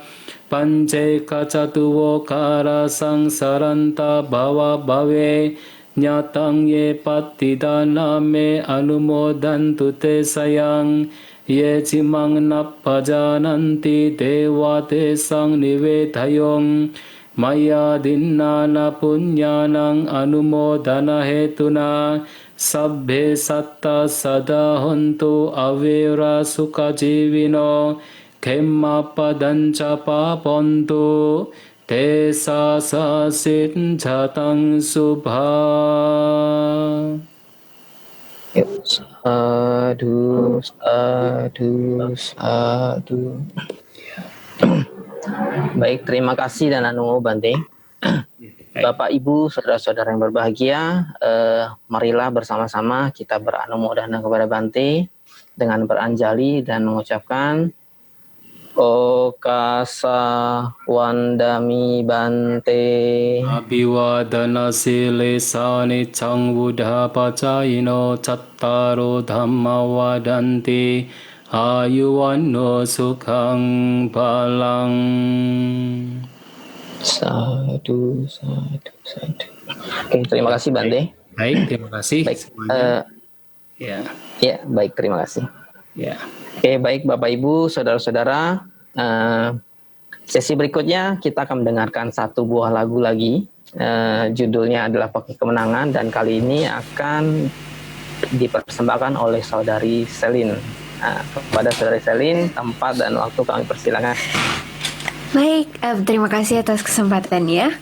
pance kacatuwo kara sangsaranta bhava bhave nyatang ye patidana me anumodantu te sayang ye cimang nappajananti dewa te sang nivedayong maya dinnana punyanang anumodana hetuna sabbe satta sada hontu avera sukha jivino kemma padanca papontu te sasasit jatang subha. Yuk, sadu, sadu, sadu. Baik, terima kasih dan Namo Bante. Bapak, Ibu, saudara-saudara yang berbahagia, marilah bersama-sama kita beranumodana kepada Bante dengan beranjali dan mengucapkan Okasa Wandami Bante. Abhiwadana silesani cangwudha pacayino cattaro dhamma wadanti ayuwanno sukhang balang. Sadu, sadu, sadu. Oke, terima kasih Bante. Baik, terima kasih Baik, semuanya. Ya, ya, baik, terima kasih. ya. Oke, baik Bapak Ibu, saudara-saudara. Sesi berikutnya kita akan mendengarkan satu buah lagu lagi. Judulnya adalah Pakai Kemenangan dan kali ini akan dipersembahkan oleh saudari Selin. Kepada saudari Selin, tempat dan waktu kami persilakan. Baik, terima kasih atas kesempatannya.